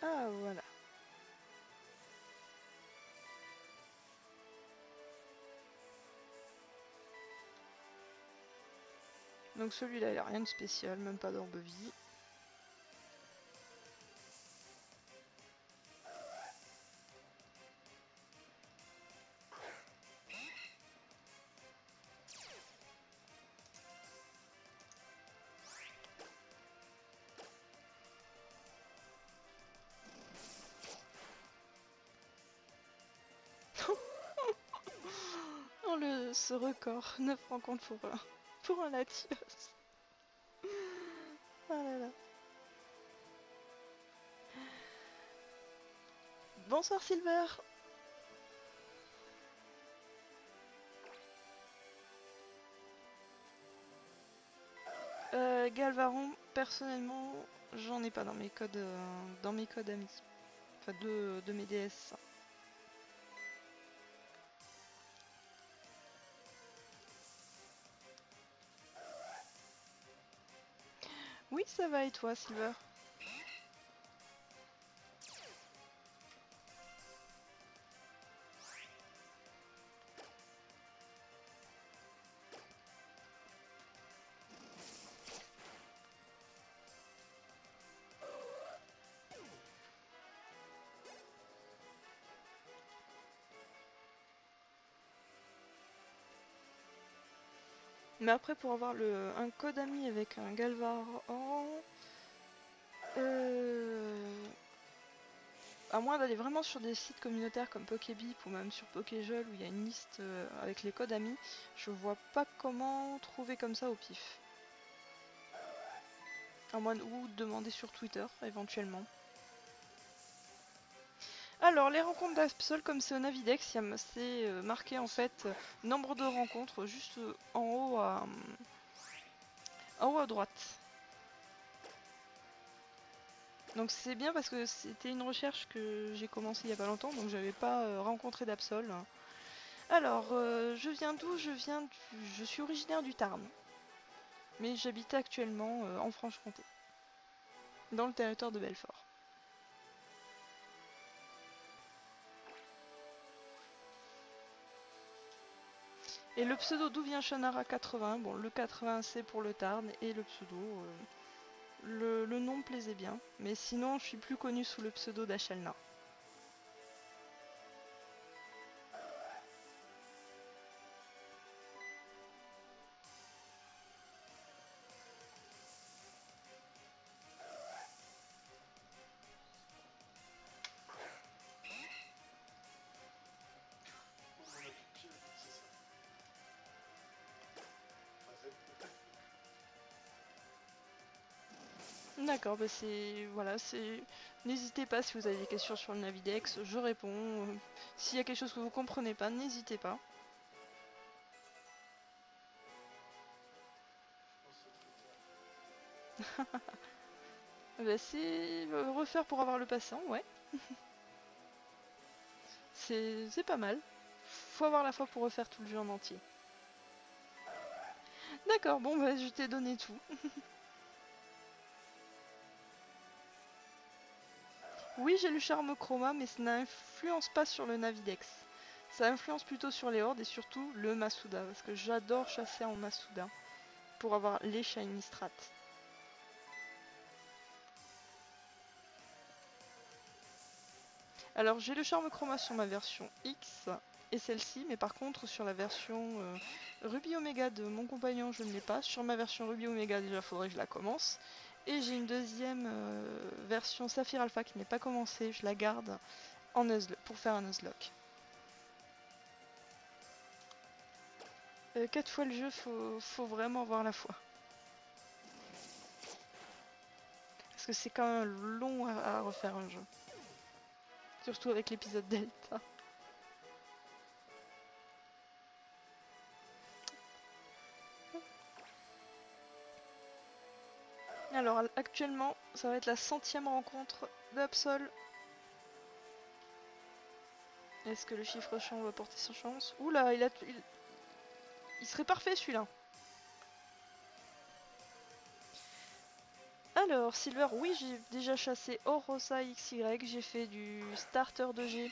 Ah voilà. Donc celui-là, il a rien de spécial, même pas d'orbe-vie. Oh ce record, 9 rencontres pour un Latios. Ah là là. Bonsoir Silver. Galvaron, personnellement, j'en ai pas dans mes codes amis. Enfin de mes DS. Oui, ça va et toi Silver? Mais après, pour avoir un code ami avec un Galvaron, à moins d'aller vraiment sur des sites communautaires comme Pokébip ou même sur Pokéjol où il y a une liste avec les codes amis, je vois pas comment trouver comme ça au pif. À moins ou demander sur Twitter éventuellement. Alors, les rencontres d'Absol, comme c'est au Navidex, c'est marqué en fait nombre de rencontres juste en haut à droite. Donc c'est bien parce que c'était une recherche que j'ai commencé il y a pas longtemps, donc j'avais pas rencontré d'Absol. Alors, je viens d'où? Je suis originaire du Tarn, mais j'habite actuellement en Franche-Comté, dans le territoire de Belfort. Et le pseudo d'où vient Shannara 80, bon le 80 c'est pour le Tarn, et le pseudo, le nom me plaisait bien, mais sinon je suis plus connue sous le pseudo d'Achalna. On a plus de pied, c'est ça. Enfin, D'accord, bah c'est... Voilà, c'est... N'hésitez pas si vous avez des questions sur le Navidex, je réponds. S'il y a quelque chose que vous comprenez pas, n'hésitez pas. je pense que c'est trop tard. Bah c'est... refaire pour avoir le passant, ouais. C'est pas mal. Faut avoir la foi pour refaire tout le jeu en entier. D'accord, bon bah je t'ai donné tout. Oui, j'ai le charme chroma, mais ça n'influence pas sur le Navidex. Ça influence plutôt sur les hordes et surtout le Masuda, parce que j'adore chasser en Masuda pour avoir les shiny strats. Alors j'ai le charme chroma sur ma version X et celle-ci, mais par contre sur la version Ruby Omega de mon compagnon je ne l'ai pas. Sur ma version Ruby Omega déjà faudrait que je la commence. Et j'ai une deuxième version Saphir Alpha qui n'est pas commencée, je la garde en pour faire un Nuzlocke. 4 fois le jeu, faut vraiment avoir la foi. Parce que c'est quand même long à refaire un jeu. Surtout avec l'épisode Delta. Alors actuellement, ça va être la 100e rencontre d'Absol. Est-ce que le chiffre champ va porter sa chance? Oula, il serait parfait celui-là. Alors, Silver, oui, j'ai déjà chassé Orosa XY, j'ai fait du starter 2G,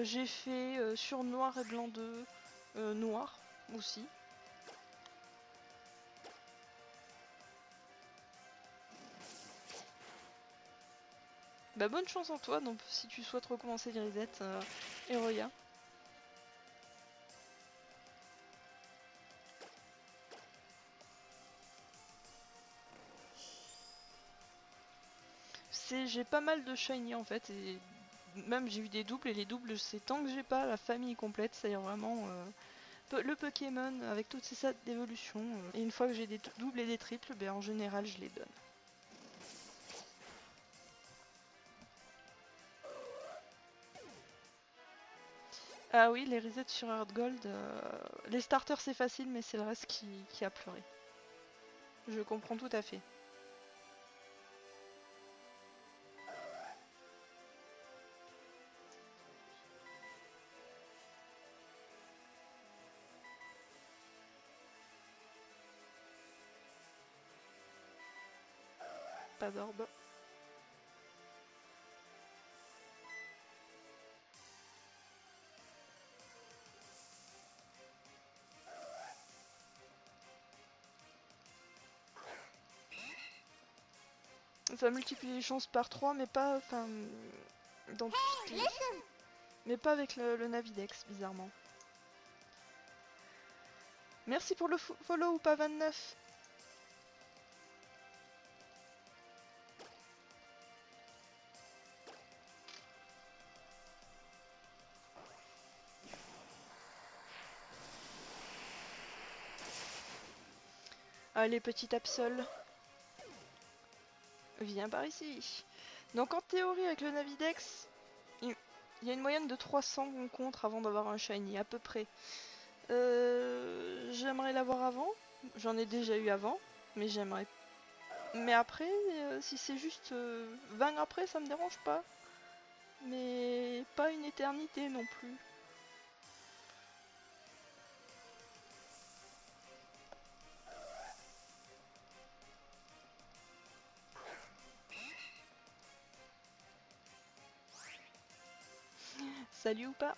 j'ai fait sur noir et blanc 2, noir aussi. Bah bonne chance en toi, donc si tu souhaites recommencer les resets, Eroya. J'ai pas mal de shiny en fait, et même j'ai eu des doubles, et les doubles c'est tant que j'ai pas la famille complète, c'est-à-dire vraiment le Pokémon avec toutes ses stats d'évolution, et une fois que j'ai des doubles et des triples, ben en général je les donne. Ah oui, les resets sur Heart Gold, les starters c'est facile, mais c'est le reste qui a pleuré. Je comprends tout à fait. Pas d'orbe. Ça multiplie les chances par 3, mais pas... Enfin... Dans toutes les... Mais pas avec le Navidex, bizarrement. Merci pour le follow, ou pas 29. Allez, petit Absol. Viens par ici. Donc en théorie, avec le Navidex, il y a une moyenne de 300 rencontres avant d'avoir un shiny, à peu près. J'aimerais l'avoir avant. J'en ai déjà eu avant, mais j'aimerais Mais après, si c'est juste 20 après, ça me dérange pas. Mais pas une éternité non plus. Salut ou pas?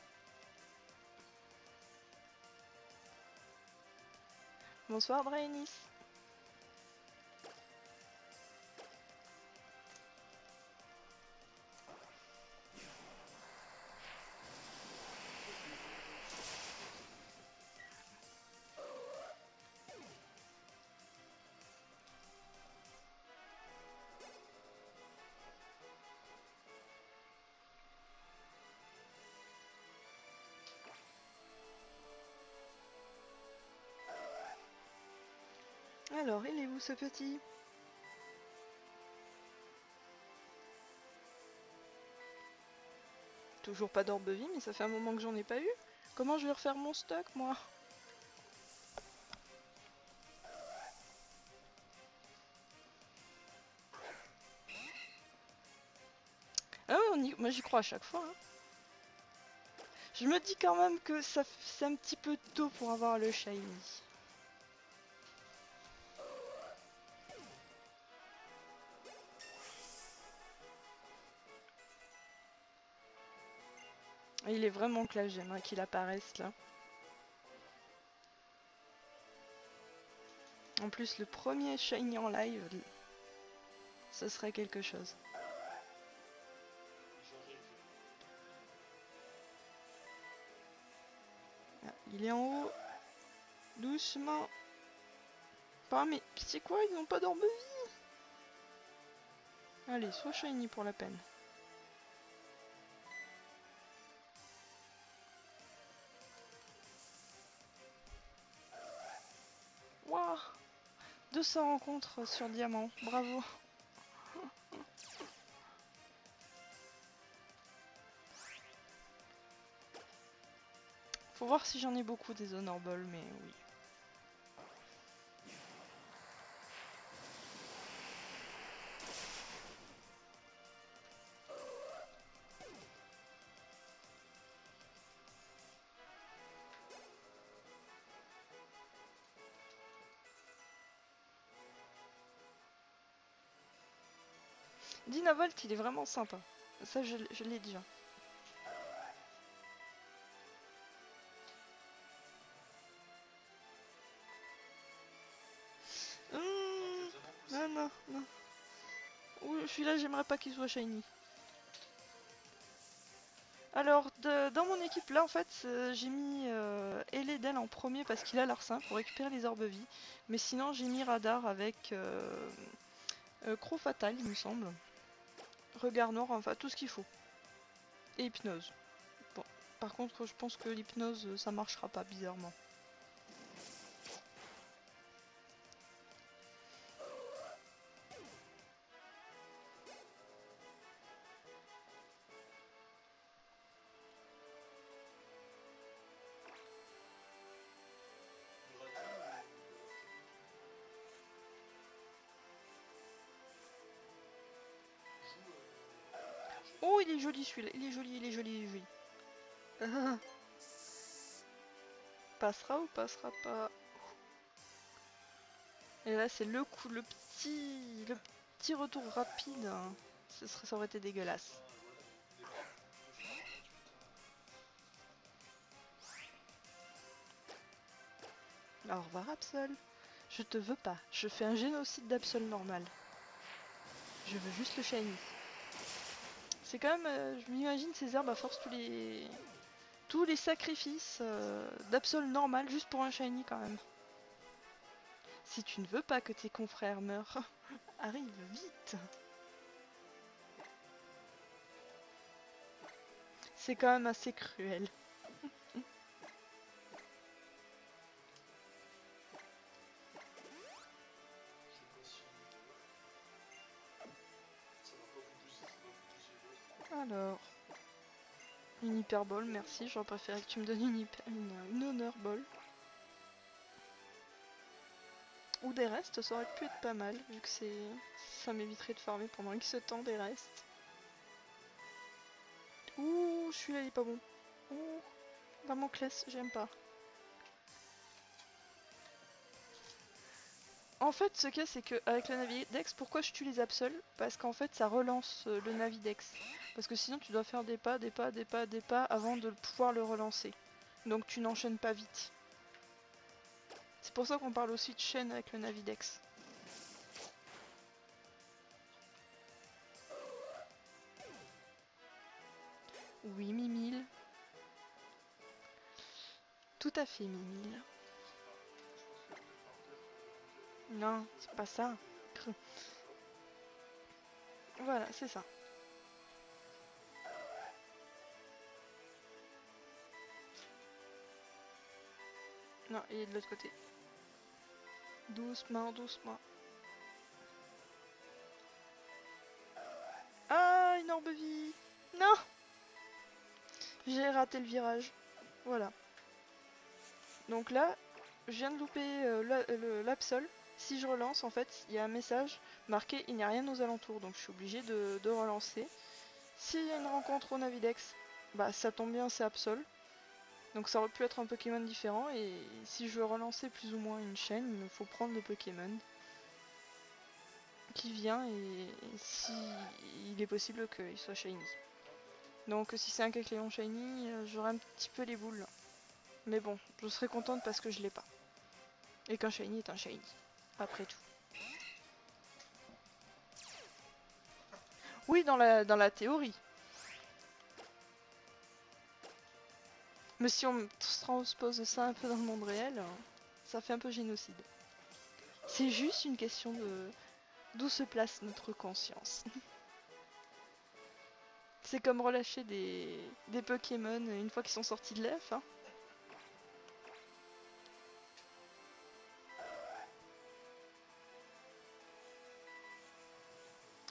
Bonsoir Draenis. Alors, il est où ce petit? Toujours pas d'orbe vie, mais ça fait un moment que j'en ai pas eu. Comment je vais refaire mon stock, moi? Ah ouais, moi j'y crois à chaque fois. Hein. Je me dis quand même que c'est un petit peu tôt pour avoir le shiny. Et il est vraiment que là j'aimerais qu'il apparaisse là. En plus, le premier shiny en live, ce serait quelque chose. J'arrive. Ah, il est en haut. Doucement. Ah mais c'est quoi? Ils n'ont pas d'orbe vie. Allez, sois shiny pour la peine. Waouh, 200 rencontres sur diamant, bravo. Faut voir si j'en ai beaucoup des Honor Ball, mais oui. Dynavolt, il est vraiment sympa. Ça, je l'ai déjà. Non, non, non. Celui-là, j'aimerais pas qu'il soit shiny. Alors, dans mon équipe, là, en fait, j'ai mis Eledel en premier parce qu'il a l'air simple pour récupérer les orbes vie. Mais sinon, j'ai mis Radar avec Croc Fatal, il me semble. Regard noir, enfin, tout ce qu'il faut. Et Hypnose. Bon, par contre, je pense que l'hypnose, ça marchera pas, bizarrement. Le radar ou le joue Oh, il est joli celui-là, il est joli, il est joli, il est joli. Ah. Passera ou passera pas? Et là, c'est le coup, le petit retour rapide. Hein. Ça aurait été dégueulasse. Enfin, voilà, il est pas de faire un match, putain. Au revoir, Absol. Je te veux pas. Je fais un génocide d'Absol normal. Je veux juste le shiny. C'est quand même, je m'imagine ces herbes à force tous les sacrifices d'Absol normal juste pour un shiny quand même. Si tu ne veux pas que tes confrères meurent, arrive vite. C'est quand même assez cruel. Je sais pas si ça va pas vous booster, ça va vous booster l'autre. Alors, une hyperball, merci. J'aurais préféré que tu me donnes une honor ball. Ou des restes, ça aurait pu être pas mal, vu que ça m'éviterait de farmer pendant X temps des restes. Ouh, celui-là il est pas bon. Ouh, Damoclès, j'aime pas. En fait, ce qu'il y a, c'est qu'avec le Navidex, pourquoi je tue les Absols? Parce qu'en fait, ça relance le Navidex. Parce que sinon, tu dois faire des pas, des pas, des pas, des pas avant de pouvoir le relancer. Donc tu n'enchaînes pas vite. C'est pour ça qu'on parle aussi de chaîne avec le Navidex. Oui, Mimile. Tout à fait, Mimile. Non, c'est pas ça. Voilà, c'est ça. Non, il est de l'autre côté. Doucement, doucement. Ah, une orbe vie. Non, j'ai raté le virage. Voilà. Donc là, je viens de louper l'Absol. Si je relance, en fait, il y a un message marqué « Il n'y a rien aux alentours ». Donc je suis obligée de relancer. S'il y a une rencontre au Navidex, bah ça tombe bien, c'est Absol. Donc ça aurait pu être un Pokémon différent. Et si je veux relancer plus ou moins une chaîne, il me faut prendre le Pokémon qui vient et si il est possible qu'il soit shiny. Donc si c'est un Kecleon shiny, j'aurai un petit peu les boules. Mais bon, je serai contente parce que je l'ai pas. Et qu'un shiny est un shiny. Après tout. Oui, dans la théorie. Mais si on transpose ça un peu dans le monde réel, ça fait un peu génocide. C'est juste une question de d'où se place notre conscience. C'est comme relâcher des Pokémon une fois qu'ils sont sortis de l'œuf. Hein.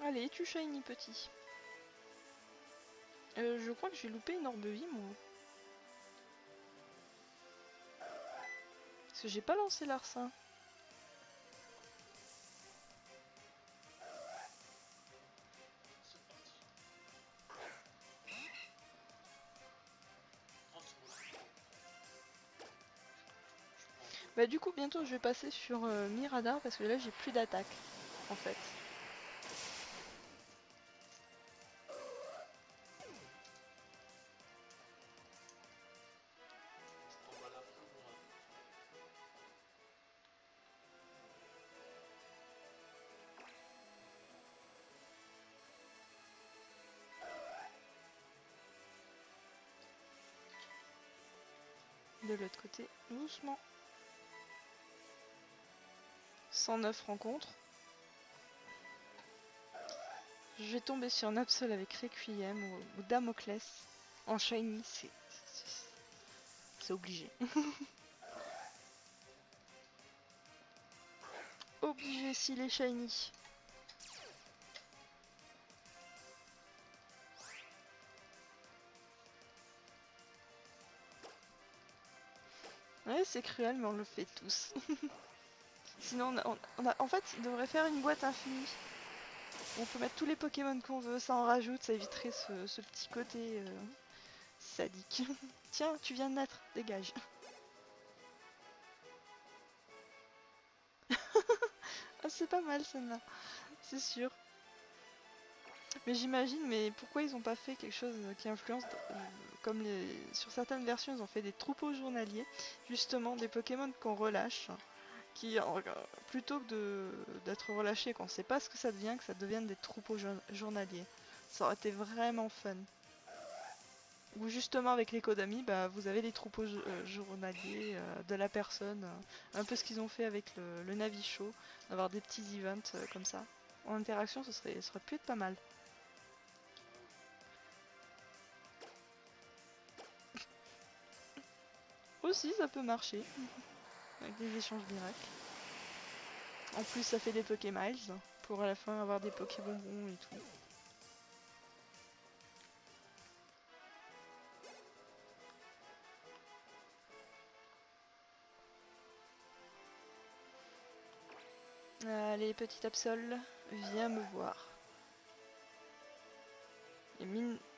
Allez, tu shiny petit. Je crois que j'ai loupé une orbe vie moi. Parce que j'ai pas lancé l'arsen. Bah du coup bientôt je vais passer sur Miradar parce que là j'ai plus d'attaque en fait. De l'autre côté, doucement. 109 rencontres. Je vais tomber sur un Absol avec Requiem ou Damoclès. En shiny, c'est obligé. Obligé s'il est shiny. Ouais, c'est cruel, mais on le fait tous. Sinon, en fait, il devrait faire une boîte infinie. On peut mettre tous les Pokémon qu'on veut, ça en rajoute, ça éviterait ce petit côté sadique. Tiens, tu viens de naître, dégage. Ah, c'est pas mal celle-là, c'est sûr. Mais j'imagine, mais pourquoi ils ont pas fait quelque chose qui influence, comme sur certaines versions, ils ont fait des troupeaux journaliers, justement des Pokémon qu'on relâche, qui plutôt que d'être relâchés, qu'on sait pas ce que ça devient, que ça devienne des troupeaux journaliers. Ça aurait été vraiment fun. Ou justement avec les Kodami, bah, vous avez les troupeaux journaliers de la personne, un peu ce qu'ils ont fait avec le Navi Show, d'avoir des petits events comme ça. En interaction, ça aurait pu être pas mal. Aussi, ça peut marcher, avec des échanges miracles. En plus, ça fait des Pokémiles, pour à la fin avoir des Pokébonbons et tout. Allez, petit Absol, viens me voir.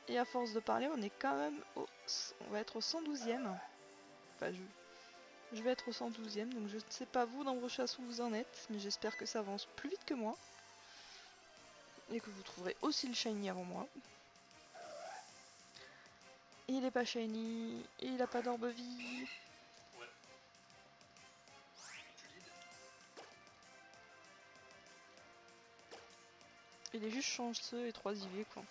Et à force de parler, on est quand même au... On va être au 112e. Enfin, je vais être au 112e, donc je ne sais pas vous dans vos chasses où vous en êtes, mais j'espère que ça avance plus vite que moi. Et que vous trouverez aussi le shiny avant moi. Il est pas shiny, il a pas d'orbe vie. Ouais. Tu lead. Il est juste chanceux et 3 IV quoi.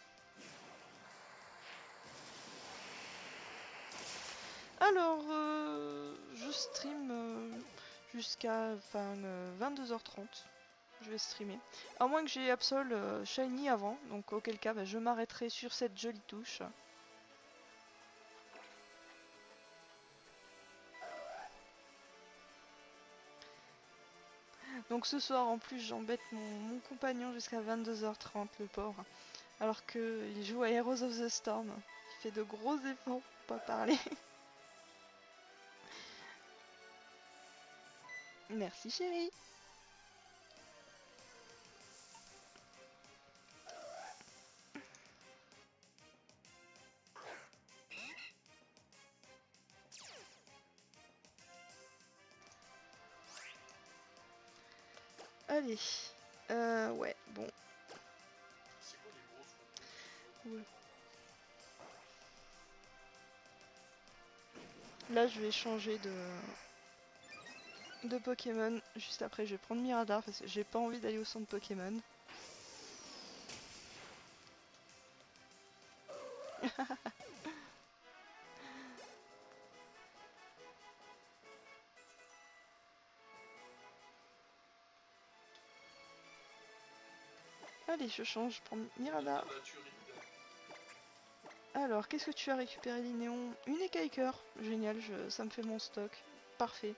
Alors, je stream jusqu'à 22h30. Je vais streamer. À moins que j'ai Absol Shiny avant, donc auquel cas bah, je m'arrêterai sur cette jolie touche. Donc ce soir en plus j'embête mon compagnon jusqu'à 22h30 le pauvre. Alors qu'il joue à Heroes of the Storm. Il fait de gros efforts pour pas parler. Merci chérie. Allez. Ouais, bon. C'est quoi les grosses compos Ouais. Là je vais changer de Pokémon. Juste après je vais prendre Miradar parce que j'ai pas envie d'aller au centre Pokémon. Allez, je change, je prends Miradar. Ah bah tu lead. Alors, qu'est-ce que tu as récupéré, Linéon? Une écailleur. Génial, ça me fait mon stock. Parfait.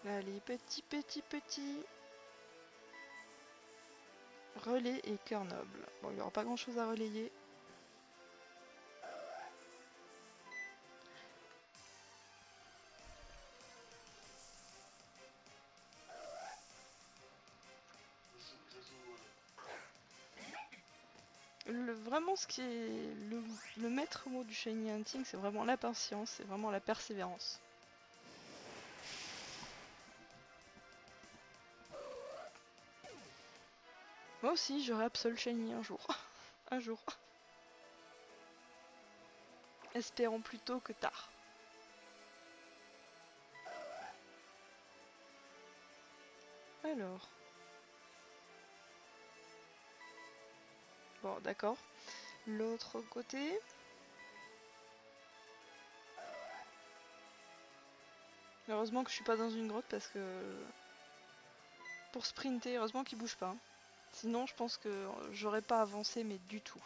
Allez, petit. Relais et cœur noble. Bon, il n'y aura pas grand chose à relayer. Je joue Vraiment, ce qui est le maître mot du Shiny Hunting, c'est vraiment la patience, c'est vraiment la persévérance. Moi aussi, j'aurai Absol Shiny un jour. Un jour. Espérons plus tôt que tard. Alors. Bon, d'accord. L'autre côté. Heureusement que je suis pas dans une grotte parce que... Pour sprinter, heureusement qu'il bouge pas. Sinon, je pense que j'aurais pas avancé, mais du tout.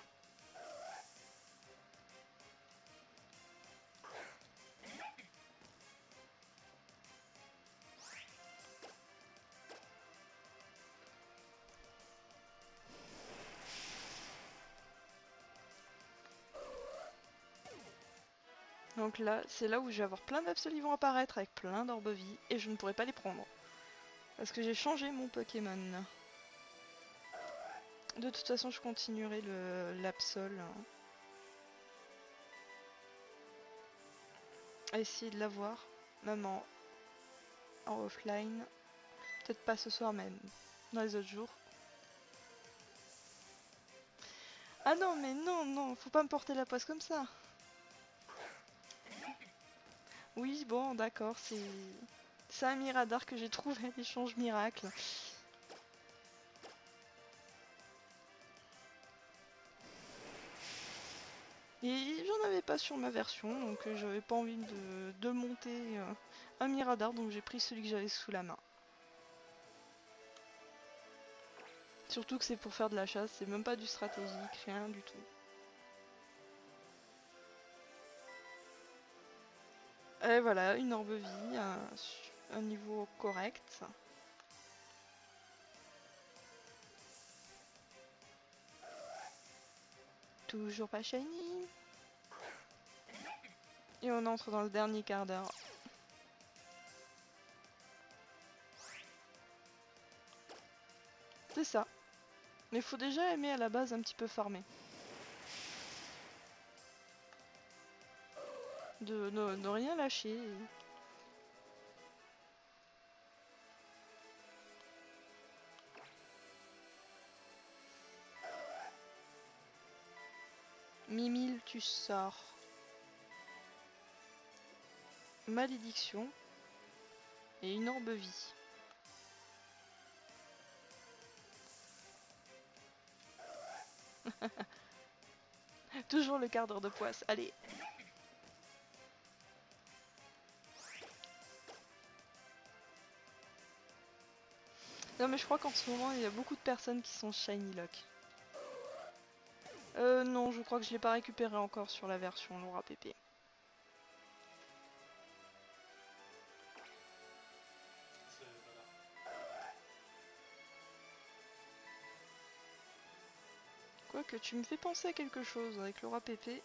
Donc là, c'est là où je vais avoir plein d'absolus qui vont apparaître avec plein d'orbes vie et je ne pourrai pas les prendre. Parce que j'ai changé mon Pokémon. De toute façon, je continuerai l'Absol. À essayer de l'avoir. Même en offline. Peut-être pas ce soir, même dans les autres jours. Ah non, mais non, faut pas me porter la poisse comme ça. Oui, bon, d'accord, c'est un Miradar que j'ai trouvé à l'échange miracle. Et j'en avais pas sur ma version, donc j'avais pas envie de monter un Miradar, donc j'ai pris celui que j'avais sous la main. Surtout que c'est pour faire de la chasse, c'est même pas du stratégique, rien du tout. Et voilà, une orbe vie, un niveau correct. Toujours pas shiny. Et on entre dans le dernier quart d'heure. C'est ça. Mais faut déjà aimer à la base un petit peu farmer. De ne rien lâcher. Mimile, tu sors. Malédiction. Et une orbe vie. Toujours le quart d'heure de poisse. Allez. Non mais je crois qu'en ce moment il y a beaucoup de personnes qui sont Shiny Lock. Non, je crois que je l'ai pas récupéré encore sur la version Laura PP. C'est pas là. Quoique tu me fais penser à quelque chose avec Laura PP,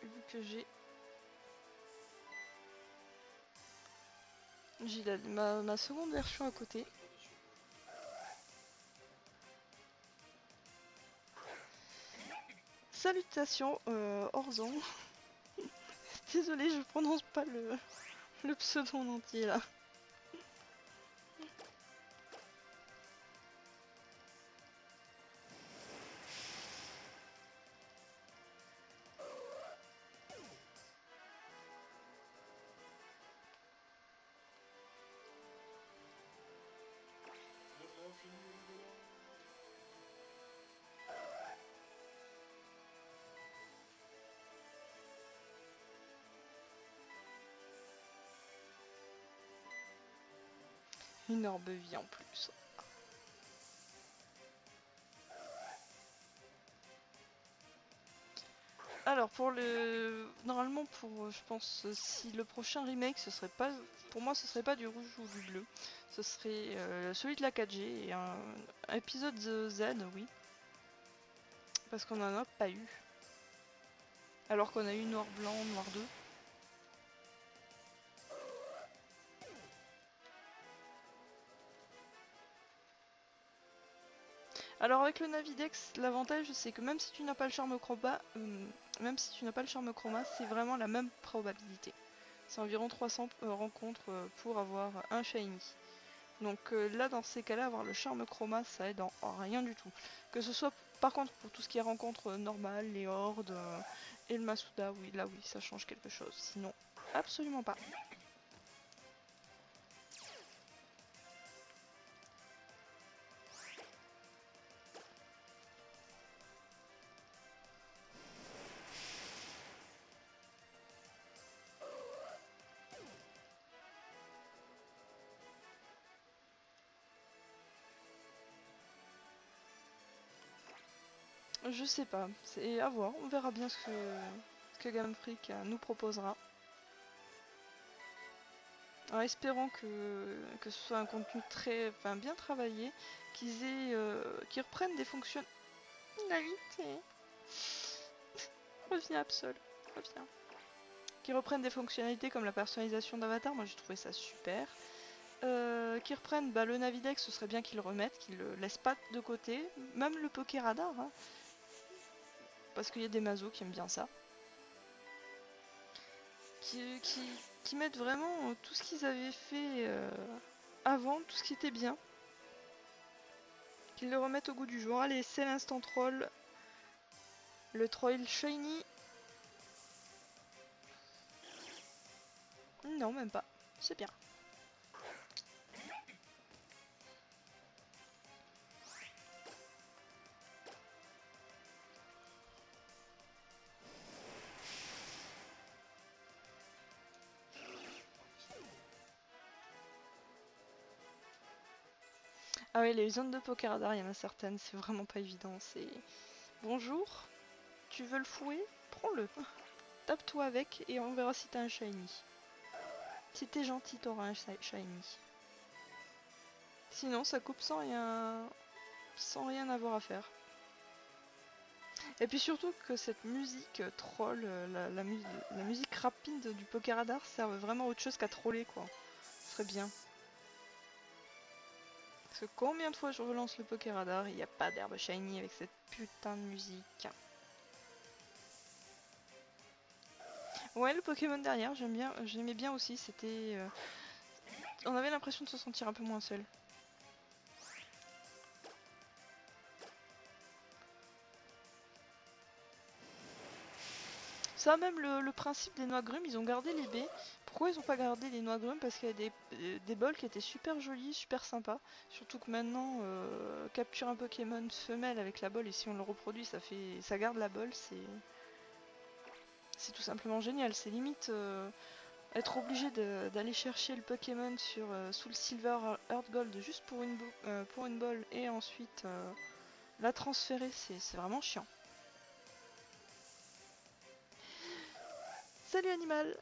vu que j'ai ma seconde version à côté. Pas dessus. Salutations Orzon. Désolée, je prononce pas le pseudo en entier là. L'infini au-delà. Une orbe vie en plus. Alors normalement pour je pense si le prochain remake ce serait pas pour moi ce serait pas du rouge ou du bleu. Ce serait celui de la 4G et un épisode Z oui. Parce qu'on en a pas eu. Alors qu'on a eu noir blanc, noir 2. Alors avec le Navidex, l'avantage c'est que même si tu n'as pas le charme chroma, c'est vraiment la même probabilité. C'est environ 300 rencontres pour avoir un shiny. Donc là dans ces cas-là, avoir le charme chroma ça aide en rien du tout. Que ce soit par contre pour tout ce qui est rencontres normales, les hordes et le Masuda, oui là oui ça change quelque chose. Sinon absolument pas. Je sais pas, c'est à voir, on verra bien ce que Game Freak nous proposera. En espérant que ce soit un contenu bien travaillé, qu'ils reprennent des fonctionnalités. Reviens Absol, reviens. Qu'ils reprennent des fonctionnalités comme la personnalisation d'avatar, moi j'ai trouvé ça super. Qu'ils reprennent le Navidex, ce serait bien qu'ils le remettent, qu'ils le laissent pas de côté, même le Pokéradar, hein, parce qu'il y a des mazos qui aiment bien ça. Qui mettent vraiment tout ce qu'ils avaient fait avant, tout ce qui était bien. Qu'ils le remettent au goût du jour. Allez, c'est l'instant troll. Le troll shiny. Non, même pas. C'est bien. Ah oui, les zones de Pokéradar, il y en a certaines, c'est vraiment pas évident. C'est bonjour, tu veux le fouet? Prends-le. Tape-toi avec et on verra si t'as un shiny. Si t'es gentil, t'auras un shiny. Sinon, ça coupe sans rien avoir à faire. Et puis surtout que cette musique troll, la musique rapide du Pokéradar serve vraiment à autre chose qu'à troller quoi. Ce serait bien. Parce que combien de fois je relance le Pokéradar, il n'y a pas d'herbe shiny avec cette putain de musique. Ouais, le Pokémon derrière, j'aimais bien aussi, c'était... on avait l'impression de se sentir un peu moins seul. Ça, même le principe des noix grumes, ils ont gardé les baies. Pourquoi ils ont pas gardé les noix grumes? Parce qu'il y a des bols qui étaient super jolis, super sympas. Surtout que maintenant, capture un Pokémon femelle avec la bolle et si on le reproduit, ça garde la bolle, c'est tout simplement génial. C'est limite être obligé d'aller chercher le Pokémon sous le Silver Earth Gold juste pour une bolle et ensuite la transférer, c'est vraiment chiant. Salut animal!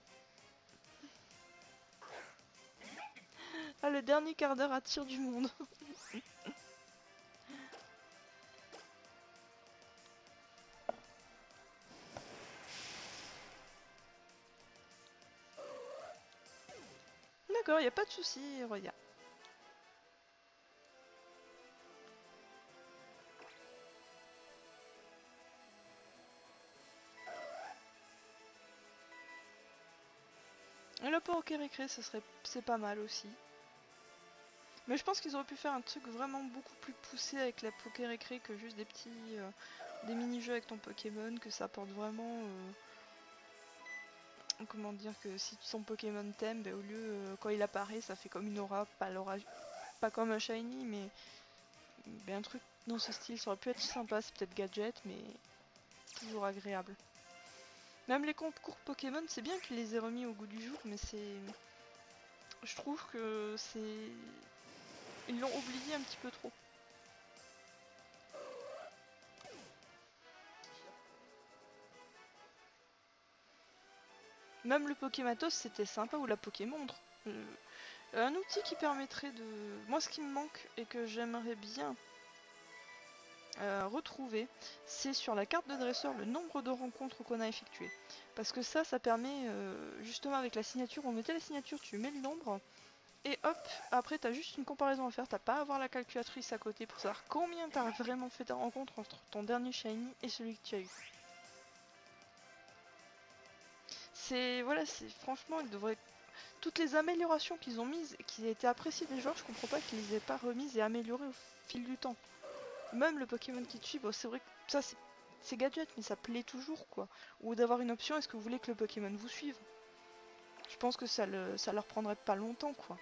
Ah, le dernier quart d'heure à tir du monde. D'accord, y a pas de souci, regarde. Et là pour Okérécré, c'est pas mal aussi. Mais je pense qu'ils auraient pu faire un truc vraiment beaucoup plus poussé avec la Pokérécré que juste des mini-jeux avec ton Pokémon, que ça apporte vraiment... comment dire, que si son Pokémon t'aime, au lieu, quand il apparaît, ça fait comme une aura, pas comme un shiny, mais un truc dans ce style, ça aurait pu être sympa, c'est peut-être gadget, mais toujours agréable. Même les concours Pokémon, c'est bien qu'ils les aient remis au goût du jour, mais c'est... Je trouve que c'est... Ils l'ont oublié un petit peu trop. Même le Pokématos, c'était sympa, ou la Pokémontre. Un outil qui permettrait de... Moi, ce qui me manque et que j'aimerais bien retrouver, c'est sur la carte de dresseur le nombre de rencontres qu'on a effectuées. Parce que ça permet, justement avec la signature, on mettait la signature, tu mets le nombre, et hop, après t'as juste une comparaison à faire, t'as pas à avoir la calculatrice à côté pour savoir combien t'as vraiment fait ta rencontre entre ton dernier shiny et celui que tu as eu. Voilà, franchement, ils devraient... Toutes les améliorations qu'ils ont mises et qui étaient appréciées des joueurs, je comprends pas qu'ils les aient pas remises et améliorées au fil du temps. Même le Pokémon qui te suit, bon, c'est vrai que ça c'est gadget, mais ça plaît toujours quoi. Ou d'avoir une option, est-ce que vous voulez que le Pokémon vous suive? Je pense que ça leur prendrait pas longtemps quoi,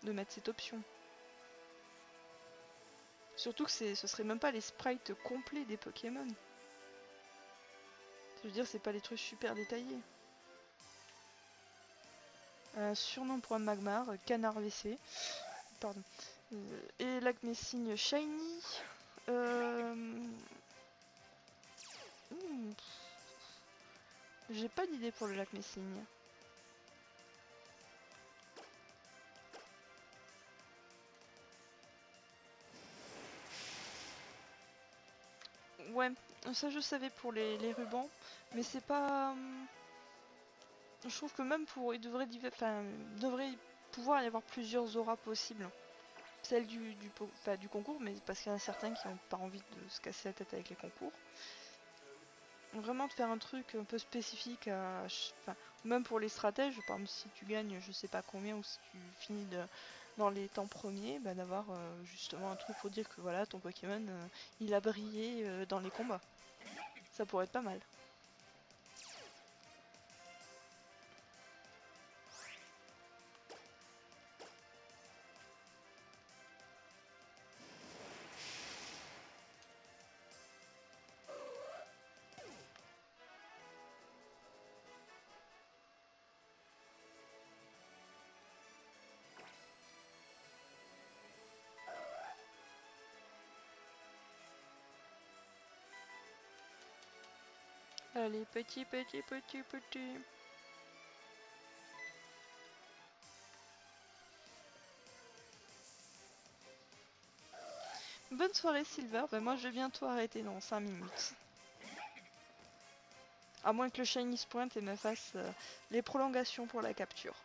de mettre cette option. Surtout que ce serait même pas les sprites complets des Pokémon. Je veux dire, c'est pas les trucs super détaillés. Surnom pour un Magmar, Canard WC. Pardon. Et Lacmessigne Shiny. Hmm, J'ai pas d'idée pour le Lacmessigne. Ouais, ça je savais pour les rubans, mais c'est pas... Je trouve que même pour... il devrait pouvoir y avoir plusieurs auras possibles. Celle du concours, mais parce qu'il y en a certains qui n'ont pas envie de se casser la tête avec les concours. Vraiment de faire un truc un peu spécifique à... Enfin, même pour les stratèges, par exemple si tu gagnes je sais pas combien ou si tu finis dans les temps premiers, bah, d'avoir justement un truc pour dire que voilà, ton Pokémon il a brillé dans les combats. Ça pourrait être pas mal. Allez, petit. Bonne soirée Silver, bah moi je vais bientôt arrêter dans 5 minutes. À moins que le shiny se pointe et me fasse les prolongations pour la capture.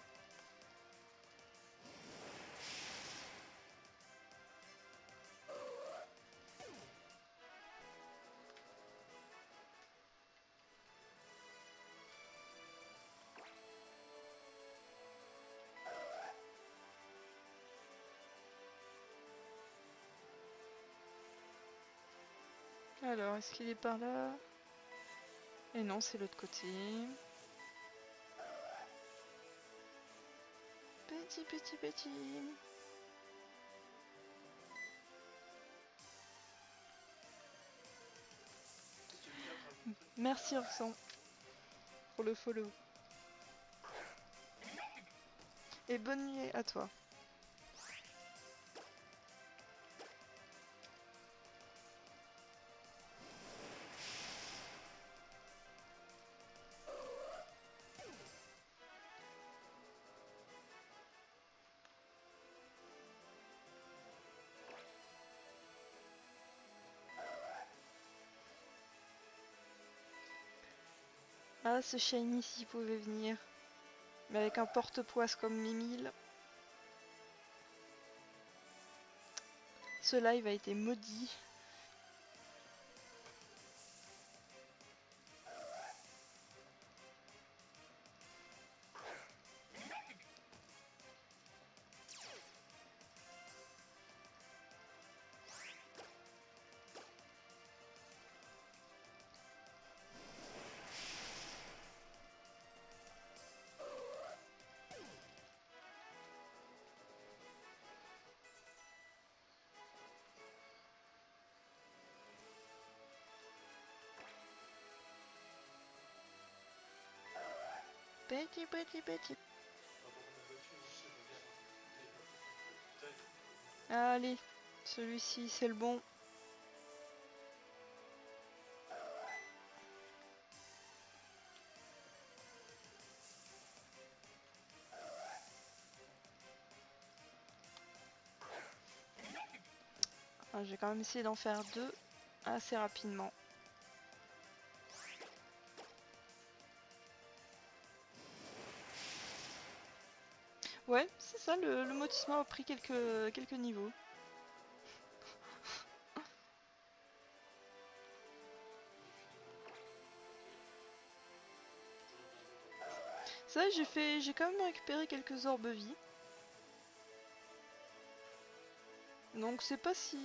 Alors, est-ce qu'il est par là? Et non, c'est l'autre côté. Petit. C'était une 4 à peu près. Merci Orson pour le follow. Et bonne nuit à toi. Ah, ce shiny s'il pouvait venir. Mais avec un porte-poisse comme Mimile. Ce live a été maudit. Petit. Bah, par contre, la voiture aussi, j'aimerais bien développer quelques tailles pour monter. Allez, celui-ci c'est le bon. Ah, je vais quand même essayer d'en faire deux assez rapidement. Ouais, c'est ça, le motissement a pris quelques niveaux. Il finit mon portail. Je reviendrai dans le prochain. Ça, j'ai quand même récupéré quelques orbes vie. Donc c'est pas si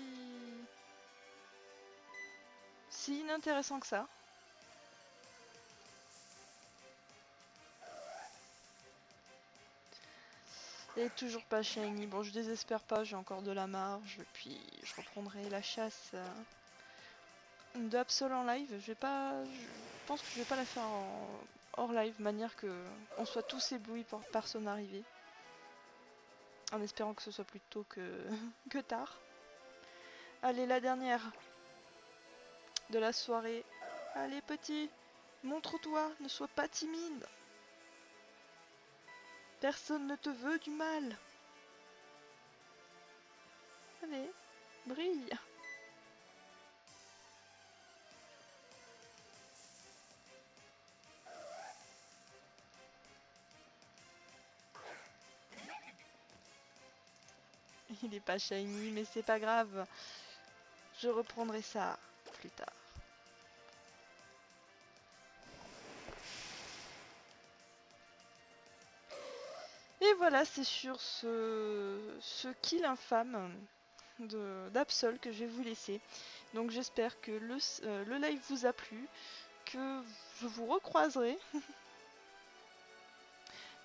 inintéressant que ça. Et toujours pas shiny. Bon, je désespère pas, j'ai encore de la marge. Puis je reprendrai la chasse de Absol en live. Je pense que je vais pas la faire en hors live, manière que on soit tous éblouis par son arrivée. En espérant que ce soit plus tôt que, que tard. Allez, la dernière de la soirée. Allez, petit, montre-toi, ne sois pas timide. Personne ne te veut du mal. Allez, brille. Il est pas shiny, mais c'est pas grave. Je reprendrai ça plus tard. Et voilà, c'est sur ce kill infâme d'Absol que je vais vous laisser. Donc j'espère que le live vous a plu, que je vous recroiserai.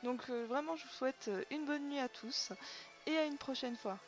Donc vraiment, je vous souhaite une bonne nuit à tous et à une prochaine fois.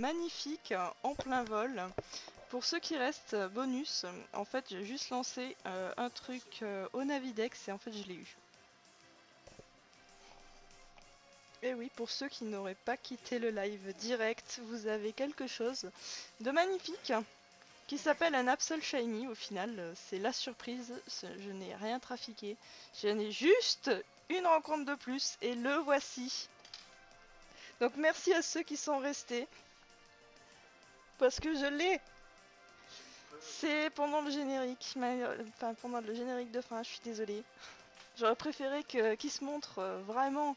magnifique en plein vol. Pour ceux qui restent, bonus, en fait j'ai juste lancé un truc au Navidex et en fait je l'ai eu. Et oui, pour ceux qui n'auraient pas quitté le live direct, vous avez quelque chose de magnifique qui s'appelle un Absol Shiny. Au final, c'est la surprise, je n'ai rien trafiqué. Je n'ai juste une rencontre de plus et le voici. Donc merci à ceux qui sont restés. Parce que je l'ai. C'est pendant le générique, enfin pendant le générique de fin, je suis désolée. J'aurais préféré qu'il se montre vraiment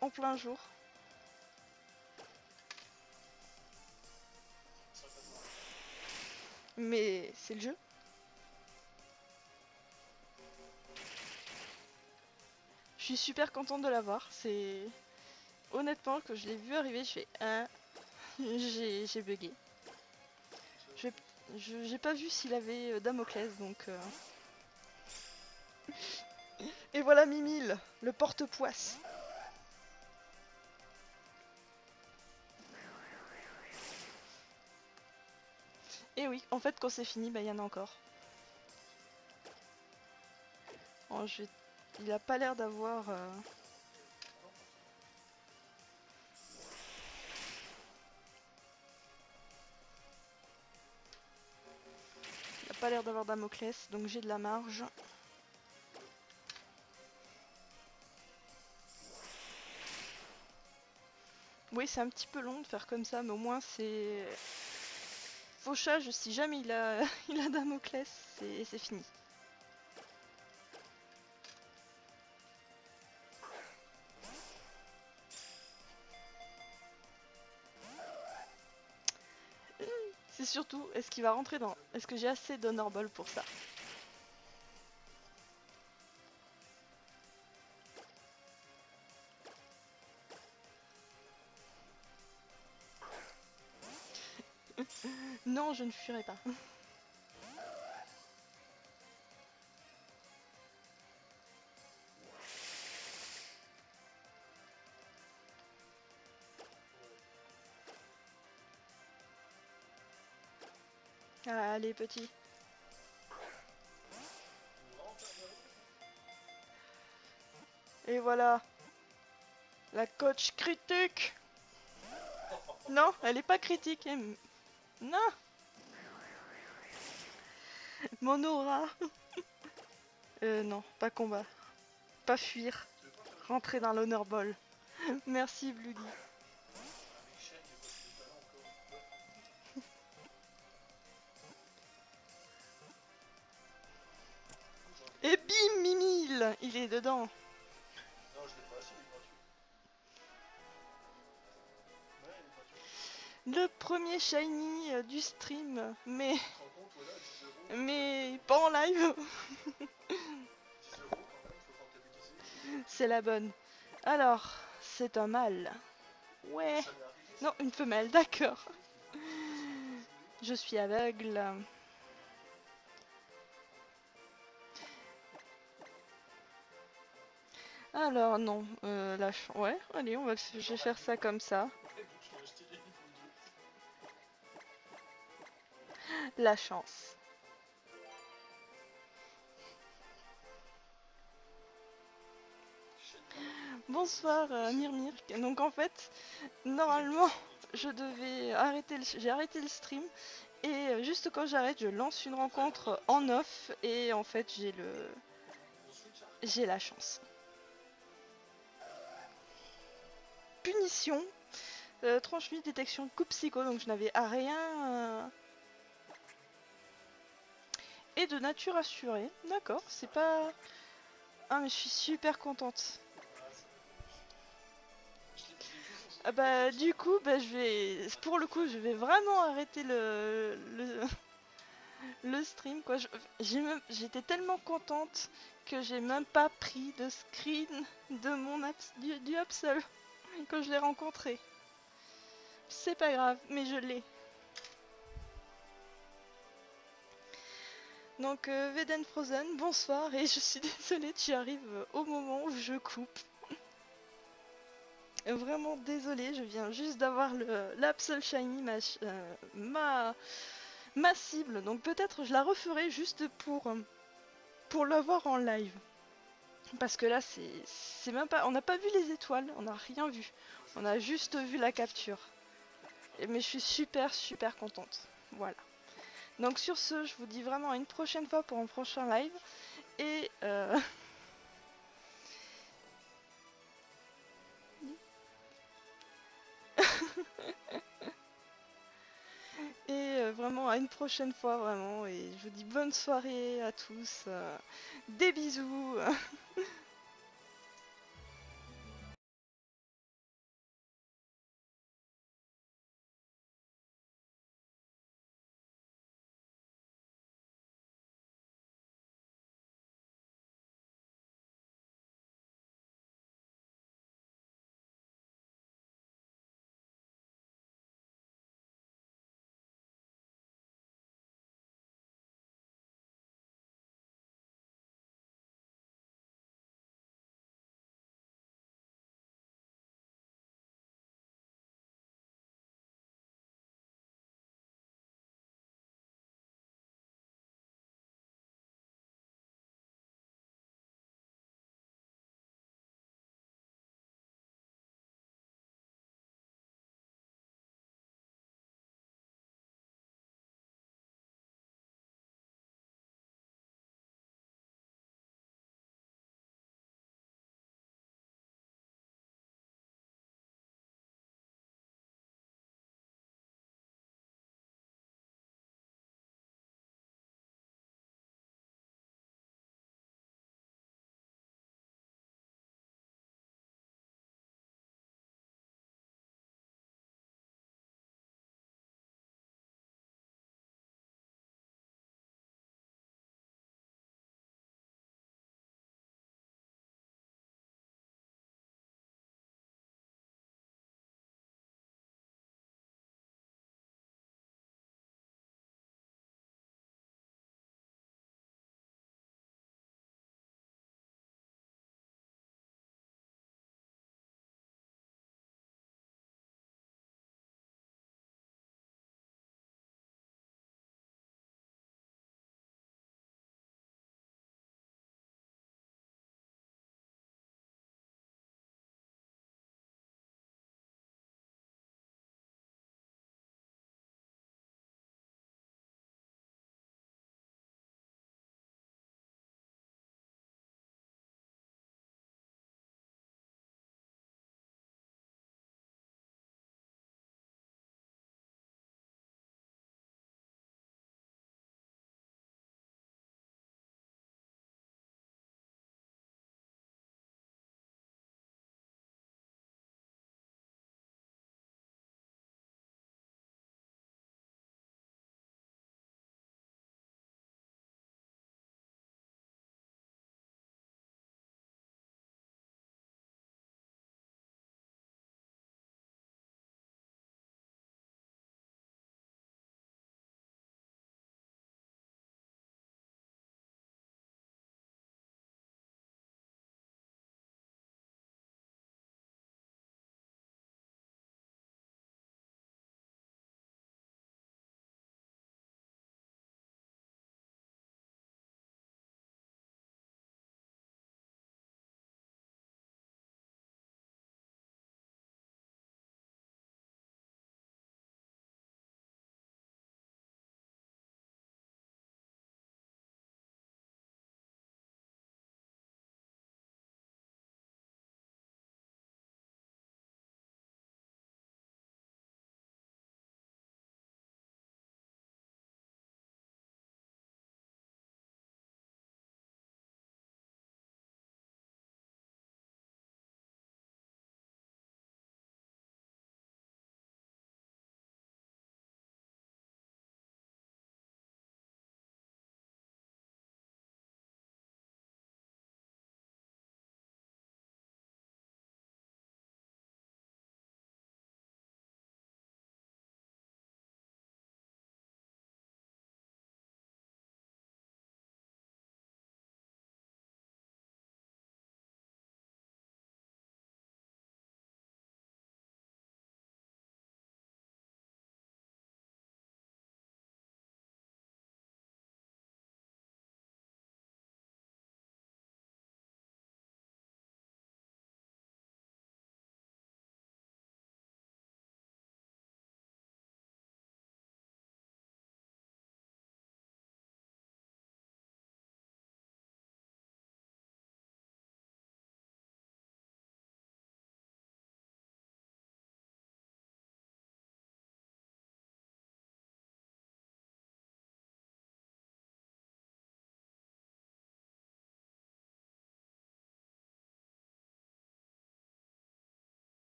en plein jour. Mais c'est le jeu. Je suis super contente de l'avoir. C'est honnêtement que je l'ai vu arriver, je fais j'ai bugué. J'ai pas vu s'il avait Damoclès donc. Et voilà Mimile, le porte-poisse. Et oui, en fait quand c'est fini, bah il y en a encore. Oh, il a pas l'air d'avoir. Il a pas l'air d'avoir Damoclès, donc j'ai de la marge. Oui, c'est un petit peu long de faire comme ça, mais au moins c'est. Fauchage, si jamais il a, il a Damoclès, c'est fini. C'est surtout, est-ce qu'il va rentrer dans... Est-ce que j'ai assez d'Honor Ball pour ça? Non, je ne fuirai pas. Allez, petit. Et voilà. La coach critique. Non, elle est pas critique. Non. Mon aura. Non, pas combat. Pas fuir. Rentrer dans l'Honor Ball. Merci, Bloody. Et bim, Mimile. Il est dedans. Non, je l'ai pas acheté, il est gratuit. Ouais, il est gratuit. Le premier shiny du stream, mais... Tu te rends compte, voilà, 10 €. Mais pas en live. 10 € quand même, faut rentabiliser. C'est la bonne. Alors, c'est un mâle. Ouais. Ça m'est arrivé, ça. Non, une femelle, d'accord. Je suis aveugle. Alors non, ouais, allez, je vais faire ça comme ça. La chance. Bonsoir Mirmir. Donc en fait, normalement, j'ai arrêté le stream et juste quand j'arrête, je lance une rencontre en off et en fait j'ai la chance. Punition. Transmis détection coup psycho, donc je n'avais à rien. Et de nature assurée, d'accord, c'est pas... Ah mais je suis super contente. Ah bah du coup, bah, pour le coup, je vais vraiment arrêter le stream quoi. J'étais tellement contente que j'ai même pas pris de screen de du Absol quand je l'ai rencontré. C'est pas grave, mais je l'ai. Donc Veden Frozen, bonsoir et je suis désolée, tu arrives au moment où je coupe. Vraiment désolée, je viens juste d'avoir l'Absol Shiny, ma cible. Donc peut-être je la referai juste pour l'avoir en live. Parce que là, c'est même pas... On n'a pas vu les étoiles, on n'a rien vu. On a juste vu la capture. Mais je suis super super contente. Voilà. Donc sur ce, je vous dis vraiment à une prochaine fois pour un prochain live. Et... vraiment à une prochaine fois vraiment. Et je vous dis bonne soirée à tous. Des bisous.